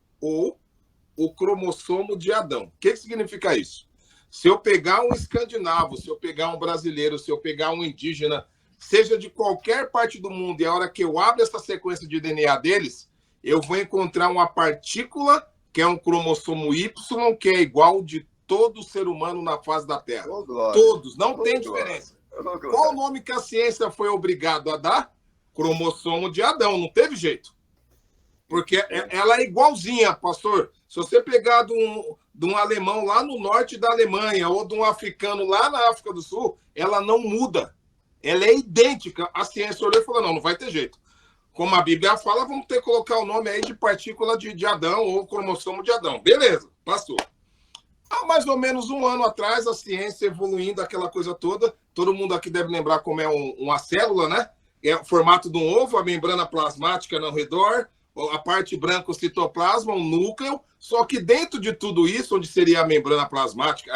o cromossomo de Adão. O que significa isso? Se eu pegar um escandinavo, se eu pegar um brasileiro, se eu pegar um indígena, seja de qualquer parte do mundo, e a hora que eu abro essa sequência de DNA deles, eu vou encontrar uma partícula, que é um cromossomo Y, que é igual de todo ser humano na face da Terra. Oh, glória. Todos, não Oh, tem glória. diferença. Oh, glória. Qual o nome que a ciência foi obrigada a dar? Cromossomo de Adão, não teve jeito. Porque ela é igualzinha, pastor. Se você pegar de um alemão lá no norte da Alemanha ou de um africano lá na África do Sul, ela não muda. Ela é idêntica. A ciência olhou e falou, não vai ter jeito. Como a Bíblia fala, vamos ter que colocar o nome aí de partícula de Adão ou cromossomo de Adão. Beleza, passou. Há mais ou menos um ano atrás, a ciência evoluindo, aquela coisa toda. Todo mundo aqui deve lembrar como é uma célula, né? É o formato de um ovo, a membrana plasmática ao redor, a parte branca, o citoplasma, o núcleo. Só que dentro de tudo isso, onde seria a membrana plasmática,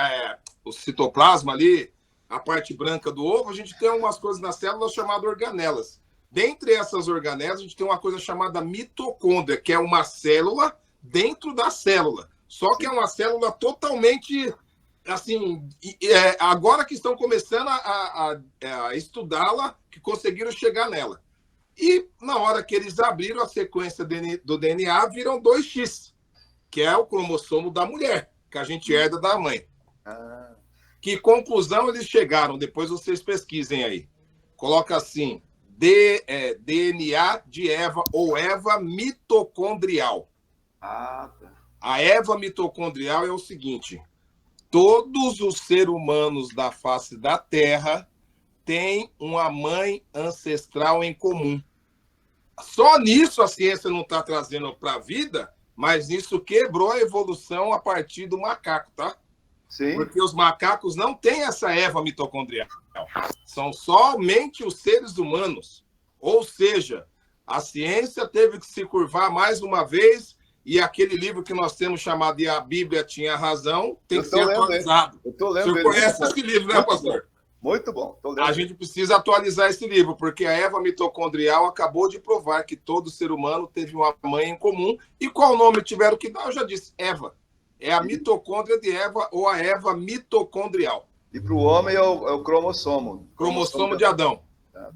o citoplasma ali, a parte branca do ovo, a gente tem umas coisas na célula chamadas organelas. Dentre essas organelas, a gente tem uma coisa chamada mitocôndria, que é uma célula dentro da célula. Só que é uma célula totalmente, assim, agora que estão começando a estudá-la, que conseguiram chegar nela. E na hora que eles abriram a sequência do DNA, viram 2X, que é o cromossomo da mulher, que a gente herda da mãe. Que conclusão eles chegaram? Depois vocês pesquisem aí. Coloca assim, DNA de Eva ou Eva mitocondrial. Tá. A Eva mitocondrial é o seguinte: todos os seres humanos da face da Terra têm uma mãe ancestral em comum. Só nisso a ciência não está trazendo para a vida, mas isso quebrou a evolução a partir do macaco, tá? Sim. Porque os macacos não têm essa Eva mitocondrial. São somente os seres humanos. Ou seja, a ciência teve que se curvar mais uma vez e aquele livro que nós temos chamado de A Bíblia Tinha Razão tem que ser atualizado. Eu estou lendo. O senhor conhece esse livro, né, pastor? Muito bom. A gente precisa atualizar esse livro, porque a Eva mitocondrial acabou de provar que todo ser humano teve uma mãe em comum. E qual nome tiveram que dar? Eu já disse, Eva. É a mitocôndria de Eva ou a Eva mitocondrial. E para o homem é o cromossomo. Cromossomo de Adão. Tá.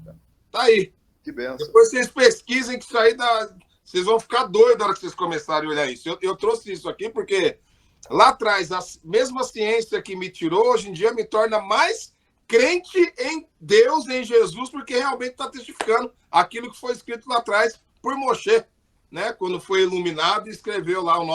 Tá aí. Que benção. Depois vocês pesquisem que isso aí dá... Vocês vão ficar doidos na hora que vocês começarem a olhar isso. Eu trouxe isso aqui porque lá atrás, a mesma ciência que me tirou, hoje em dia me torna mais crente em Deus, em Jesus, porque realmente está testificando aquilo que foi escrito lá atrás por Moshe, né? Quando foi iluminado e escreveu lá a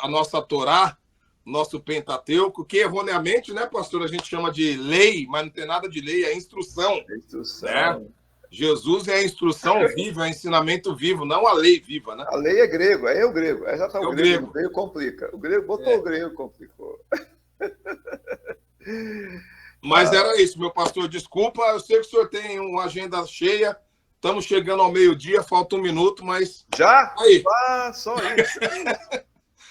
nossa Torá, nosso Pentateuco, que erroneamente, né, pastor, a gente chama de lei, mas não tem nada de lei, é instrução. Instrução. Né? Jesus é a instrução viva, é o ensinamento vivo, não a lei viva, né? A lei é grego, é o grego. Já tá É o o grego. grego. O grego complica. O grego botou o grego, complicou. Mas era isso, meu pastor. Desculpa, eu sei que o senhor tem uma agenda cheia. Estamos chegando ao meio-dia, falta um minuto, mas. Já? Aí. Ah, só isso.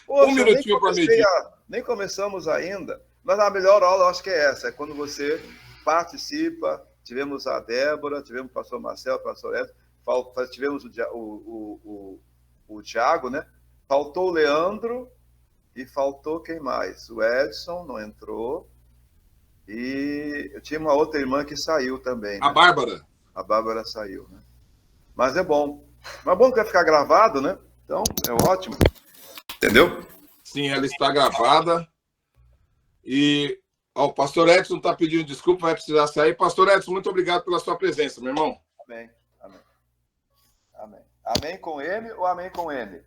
Poxa, minutinho para meio-dia. Nem começamos ainda. Mas a melhor aula, eu acho que é essa. É quando você participa. Tivemos a Débora, tivemos o pastor Marcelo, o pastor Edson, tivemos o Tiago, né? Faltou o Leandro e faltou quem mais? O Edson não entrou. E eu tinha uma outra irmã que saiu também. A né? Bárbara. A Bárbara saiu, né? Mas é bom. Mas é bom que vai ficar gravado, né? Então, é ótimo. Entendeu? Sim, ela está gravada. E o pastor Edson está pedindo desculpa, vai precisar sair. Pastor Edson, muito obrigado pela sua presença, meu irmão. Amém. Amém. Amém. Amém com M ou amém com N?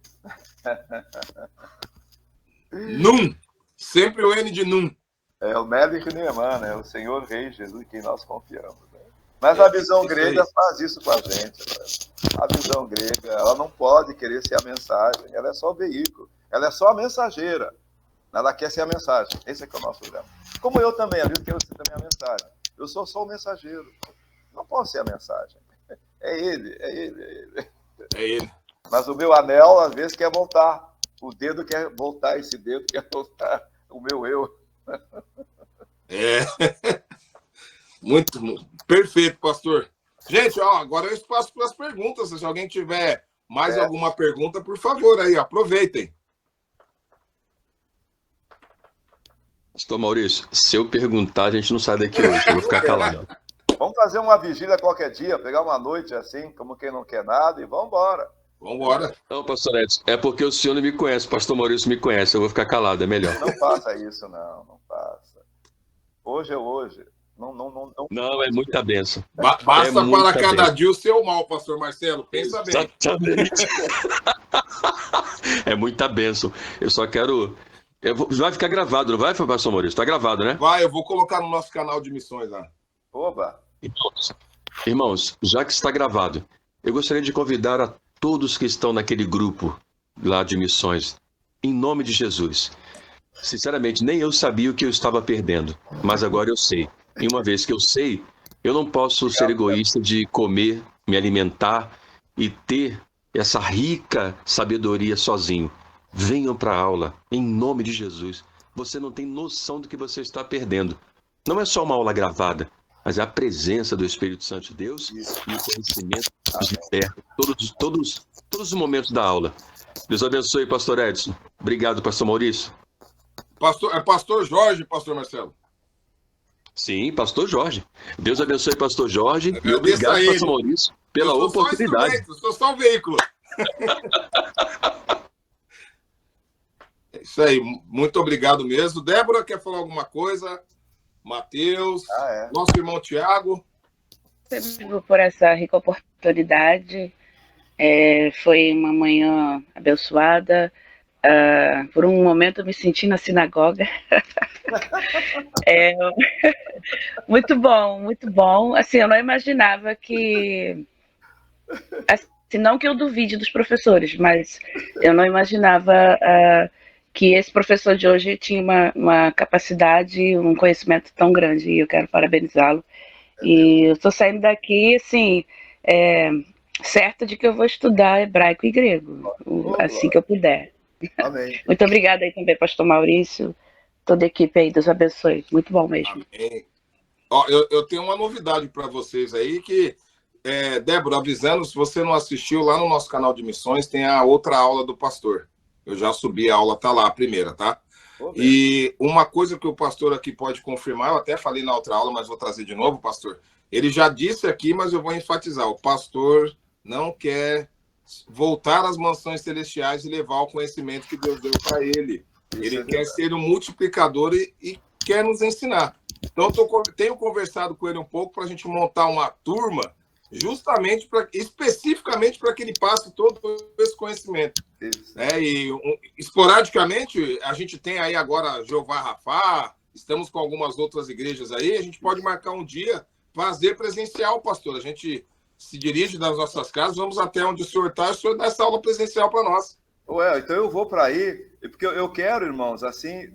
Num. Sempre o N de Num. É o Melech Neeman, né? O Senhor Rei Jesus em quem nós confiamos. Né? Mas a visão grega faz isso com a gente. Né? A visão grega, ela não pode querer ser a mensagem. Ela é só o veículo. Ela é só a mensageira. Ela quer ser a mensagem. Esse é que é o nosso problema. Como eu também, às vezes quero ser também a mensagem. Eu sou só o mensageiro. Não posso ser a mensagem. É ele. É ele. Mas o meu anel, às vezes, quer voltar. O dedo quer voltar, esse dedo quer voltar. O meu eu. É. Muito perfeito, pastor. Gente, ó, agora eu espaço para as perguntas. Se alguém tiver mais alguma pergunta, por favor, aí, aproveitem. Pastor Maurício, se eu perguntar, a gente não sai daqui hoje. Eu vou ficar calado. Vamos fazer uma vigília qualquer dia, pegar uma noite assim, como quem não quer nada, e vamos embora. Vambora. Não, pastor Edson, é porque o senhor não me conhece, o pastor Maurício me conhece, eu vou ficar calado, é melhor. Não faça isso, não faça. Hoje é hoje. Não, é muita bênção. Basta É para muita cada bênção. dia o seu mal, pastor Marcelo. Pensa bem. Exatamente. É muita bênção. Eu só quero... Vai ficar gravado, não vai, pastor Maurício? Tá gravado, né? Vai, eu vou colocar no nosso canal de missões lá. Oba! Irmãos, já que está gravado, eu gostaria de convidar a todos que estão naquele grupo lá de missões, em nome de Jesus. Sinceramente, nem eu sabia o que eu estava perdendo, mas agora eu sei. E uma vez que eu sei, eu não posso ser egoísta de comer, me alimentar e ter essa rica sabedoria sozinho. Venham para a aula, em nome de Jesus. Você não tem noção do que você está perdendo. Não é só uma aula gravada, mas é a presença do Espírito Santo de Deus e o conhecimento nos liberta. Todos os momentos da aula. Deus abençoe, pastor Edson. Obrigado, pastor Maurício. É pastor Jorge, pastor Marcelo. Sim, pastor Jorge. Deus abençoe, pastor Jorge. Agradeço E obrigado, a ele. pastor Maurício, pela oportunidade. Eu sou só o veículo. É isso aí. Muito obrigado mesmo. Débora, quer falar alguma coisa? Matheus, nosso irmão Tiago. Obrigado por essa rica oportunidade. Foi uma manhã abençoada. Por um momento eu me senti na sinagoga. Muito bom, muito bom. Assim, eu não imaginava que... Assim, não que eu duvide dos professores, mas eu não imaginava que esse professor de hoje tinha uma capacidade, um conhecimento tão grande. E eu quero parabenizá-lo. E eu estou saindo daqui, assim, certa de que eu vou estudar hebraico e grego, assim que eu puder. Amém. Muito obrigada aí também, pastor Maurício, toda a equipe aí, Deus abençoe. Muito bom mesmo. Amém. Ó, eu tenho uma novidade para vocês aí, que, Débora, avisando, se você não assistiu, lá no nosso canal de missões tem a outra aula do pastor. Eu já subi a aula, tá lá, a primeira, tá? E uma coisa que o pastor aqui pode confirmar, eu até falei na outra aula, mas vou trazer de novo, pastor. Ele já disse aqui, mas eu vou enfatizar, o pastor não quer voltar às mansões celestiais e levar o conhecimento que Deus deu para ele. Ele quer ser um multiplicador e quer nos ensinar. Então, tenho conversado com ele um pouco para a gente montar uma turma justamente especificamente para que ele passe todo esse conhecimento. Esporadicamente, a gente tem aí agora Jeová Rafá, estamos com algumas outras igrejas aí, a gente pode marcar um dia, fazer presencial, pastor. A gente se dirige das nossas casas, vamos até onde o senhor está, o senhor dá essa aula presencial para nós. Então eu vou para aí, porque eu quero, irmãos, assim,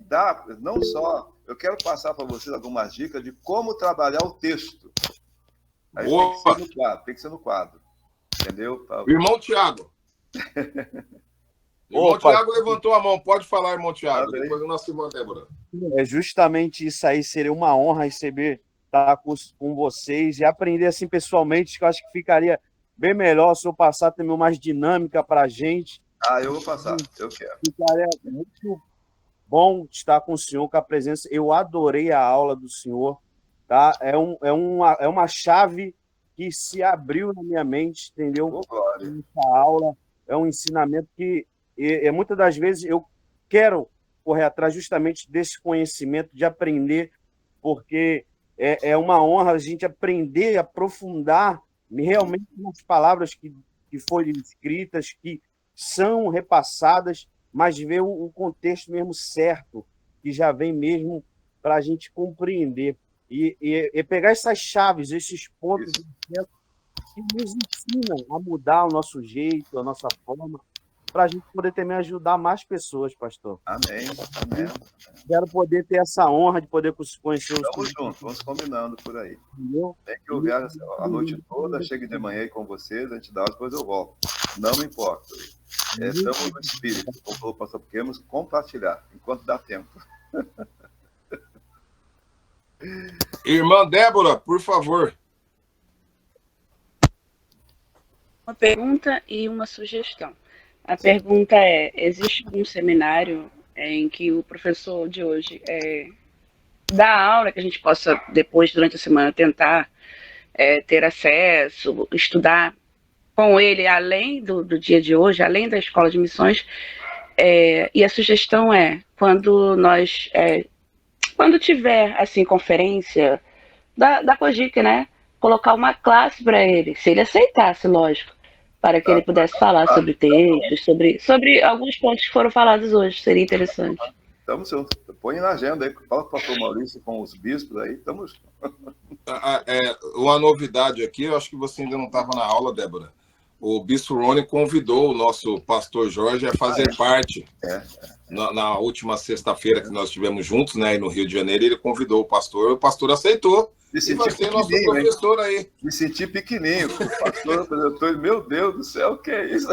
não só, eu quero passar para vocês algumas dicas de como trabalhar o texto. Aí tem que ser no quadro. Entendeu? Irmão Tiago. Irmão Tiago levantou a mão. Pode falar, irmão Tiago. Depois o nosso irmão Débora. É justamente isso aí. Seria uma honra receber, estar com vocês e aprender assim pessoalmente, que eu acho que ficaria bem melhor se eu passar também mais dinâmica para a gente. Eu vou passar. Eu quero. Ficaria muito bom estar com o senhor, com a presença. Eu adorei a aula do senhor. Tá? É uma chave que se abriu na minha mente, entendeu? Essa aula é um ensinamento que muitas das vezes eu quero correr atrás justamente desse conhecimento, de aprender, porque é uma honra a gente aprender, aprofundar realmente nas palavras que foram escritas, que são repassadas, mas ver o contexto mesmo certo, que já vem mesmo para a gente compreender. E pegar essas chaves, esses pontos que nos ensinam a mudar o nosso jeito, a nossa forma, para a gente poder também ajudar mais pessoas, pastor. Amém. Quero poder ter essa honra de poder conhecer os... Estamos juntos, vamos combinando por aí. Entendeu? Tem que eu viajo a noite toda, chego de manhã aí com vocês, a gente dá, depois eu volto. Não me importa. Estamos no espírito, como falou o pastor, queremos compartilhar, enquanto dá tempo. Irmã Débora, por favor. Uma pergunta e uma sugestão. A pergunta é: existe um seminário em que o professor de hoje dá aula, que a gente possa, depois, durante a semana, tentar ter acesso, estudar com ele, além do dia de hoje, além da escola de missões, e a sugestão é, quando tiver, assim, conferência da COGIC, né, colocar uma classe para ele, se ele aceitasse, lógico, para que ele pudesse falar sobre textos, sobre alguns pontos que foram falados hoje, seria interessante. Estamos juntos. Põe na agenda aí, fala com o pastor Maurício, com os bispos aí, estamos juntos. Uma novidade aqui, eu acho que você ainda não estava na aula, Débora. O bispo Rony convidou o nosso pastor Jorge a fazer parte. Na última sexta-feira que nós estivemos juntos, né, no Rio de Janeiro, ele convidou o pastor aceitou. E vai ser nosso professor aí. Me senti pequenininho. O pastor apresentou, meu Deus do céu, o que é isso?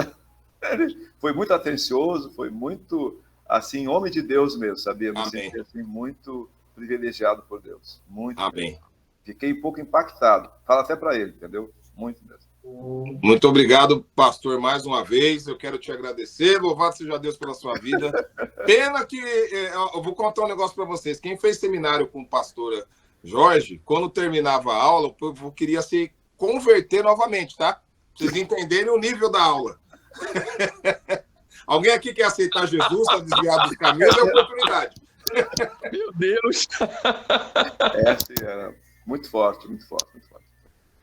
Ele foi muito atencioso, foi muito, assim, homem de Deus mesmo, sabia? Me senti, assim, muito privilegiado por Deus. Muito. Amém. Fiquei um pouco impactado. Fala até para ele, entendeu? Muito mesmo. Muito obrigado, pastor, mais uma vez. Eu quero te agradecer. Louvado seja Deus pela sua vida. Pena que... eu vou contar um negócio para vocês. Quem fez seminário com o pastor Jorge, quando terminava a aula, eu queria se converter novamente, tá? Pra vocês entenderem o nível da aula. Alguém aqui quer aceitar Jesus para desviar dos caminhos? É oportunidade. Meu Deus! Sim, era muito forte, muito forte, muito forte.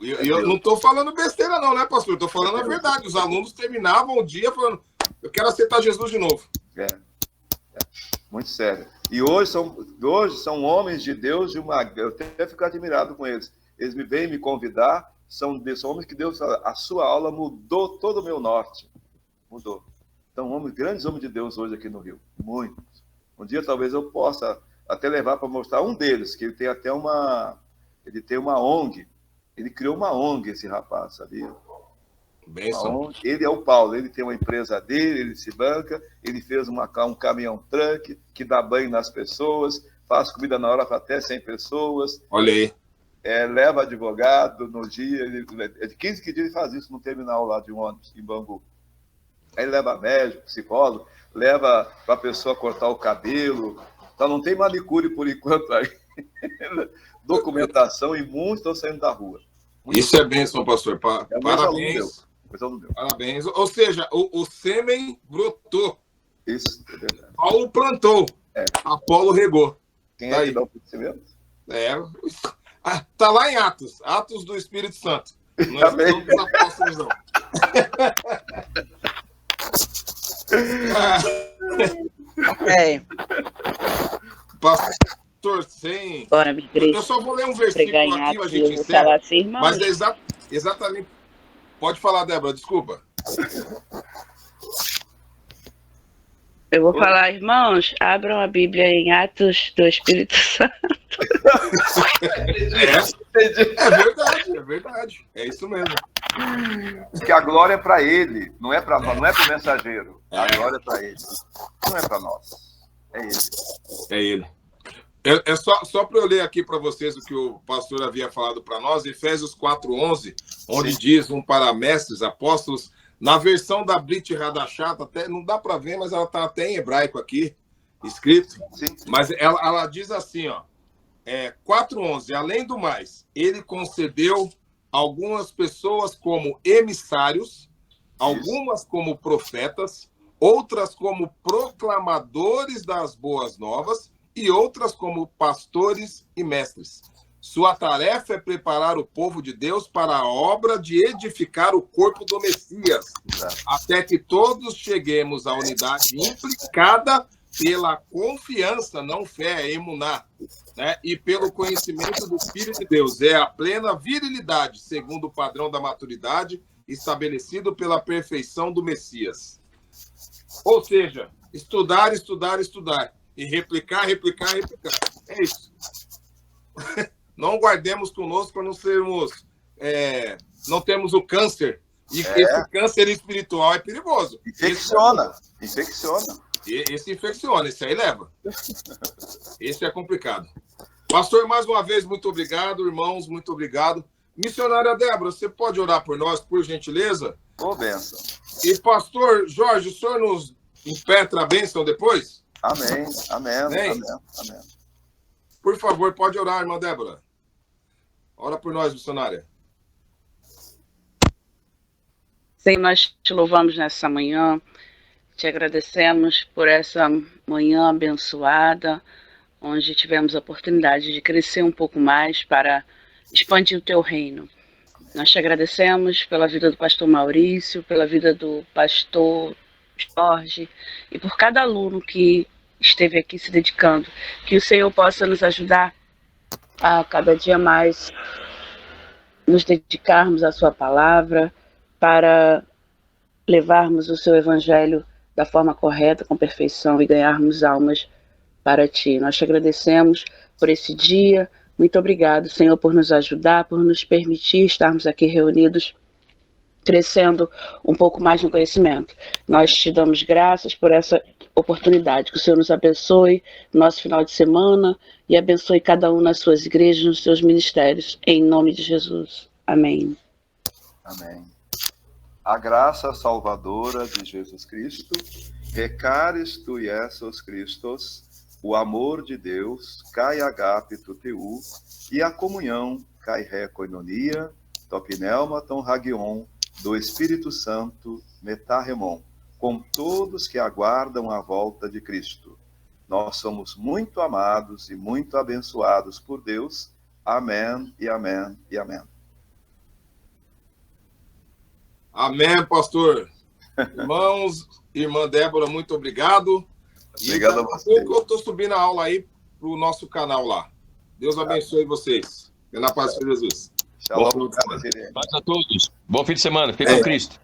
Eu não estou falando besteira não, né, pastor? Estou falando a verdade. Os alunos terminavam o dia falando, eu quero aceitar Jesus de novo. Muito sério. E hoje são homens de Deus, eu até fico admirado com eles. Eles vêm me convidar, são homens que Deus, a sua aula mudou todo o meu norte. Mudou. Então, grandes homens de Deus hoje aqui no Rio. Muitos. Um dia talvez eu possa até levar para mostrar um deles, que ele tem até uma ONG. Ele criou uma ONG, esse rapaz, sabia? Benção. Ele é o Paulo, ele tem uma empresa dele, ele se banca, ele fez um caminhão-truck que dá banho nas pessoas, faz comida na hora para até 100 pessoas. Olha aí. Leva advogado no dia, de 15 dias ele faz isso no terminal lá de um ônibus, em Bangu. Aí ele leva médico, psicólogo, leva para a pessoa cortar o cabelo. Então não tem manicure por enquanto aí. Documentação e muitos estão saindo da rua. Isso é bênção, pastor. Parabéns. Parabéns. Ou seja, o sêmen brotou. Isso, é verdade. Paulo plantou. Apolo regou. Quem é que dá o crescimento? Tá lá em Atos. Atos do Espírito Santo. Nós não somos apóstolos, não. Pastor, sem... Bora, eu só vou ler um versículo aqui, a gente encerra, assim, mas é exatamente... Pode falar, Débora, desculpa. Eu vou falar, irmãos, abram a Bíblia em Atos do Espírito Santo. É verdade. É isso mesmo. Porque a glória é para ele, não é para o mensageiro. A glória é para ele. Não é para nós. É ele. É ele. Só para eu ler aqui para vocês o que o pastor havia falado para nós, Efésios 4:11, onde diz para mestres, apóstolos, na versão da Brit Hadashat, até não dá para ver, mas ela está até em hebraico aqui, escrito. Sim. Mas ela diz assim, 4:11, além do mais, ele concedeu algumas pessoas como emissários, algumas como profetas, outras como proclamadores das boas novas, e outras como pastores e mestres. Sua tarefa é preparar o povo de Deus para a obra de edificar o corpo do Messias, até que todos cheguemos à unidade implicada pela confiança, não fé, emuná, né? E pelo conhecimento do Filho de Deus. É a plena virilidade, segundo o padrão da maturidade, estabelecido pela perfeição do Messias. Ou seja, estudar, estudar, estudar. E replicar. É isso. Não guardemos conosco para não sermos... não temos o câncer. E esse câncer espiritual é perigoso. Infecciona. Esse infecciona, esse aí leva. Esse é complicado. Pastor, mais uma vez, muito obrigado. Irmãos, muito obrigado. Missionária Débora, você pode orar por nós, por gentileza? Ô, bênção. E pastor Jorge, o senhor nos impetra a bênção depois? Amém. Por favor, pode orar, irmã Débora. Ora por nós, missionária. Senhor, nós te louvamos nessa manhã, te agradecemos por essa manhã abençoada, onde tivemos a oportunidade de crescer um pouco mais para expandir o teu reino. Nós te agradecemos pela vida do pastor Maurício, pela vida do pastor Jorge e por cada aluno que esteve aqui se dedicando. Que o Senhor possa nos ajudar a cada dia mais nos dedicarmos à sua palavra para levarmos o seu evangelho da forma correta, com perfeição e ganharmos almas para ti. Nós te agradecemos por esse dia. Muito obrigado, Senhor, por nos ajudar, por nos permitir estarmos aqui reunidos, crescendo um pouco mais no conhecimento. Nós te damos graças por essa oportunidade. Que o Senhor nos abençoe no nosso final de semana e abençoe cada um nas suas igrejas, nos seus ministérios. Em nome de Jesus. Amém. Amém. A graça salvadora de Jesus Cristo, recares tu Jesus Christos, o amor de Deus, cai agapito teu, e a comunhão, cai recoinonia, topneumaton hagion, do Espírito Santo, metarremon, com todos que aguardam a volta de Cristo. Nós somos muito amados e muito abençoados por Deus. Amém e amém e amém. Amém, pastor. Irmãos, irmã Débora, muito obrigado. Obrigado a você. Eu estou subindo a aula aí para o nosso canal lá. Deus abençoe vocês. Na paz de Jesus. Shalom. Paz a todos. Bom fim de semana. Fique com Cristo.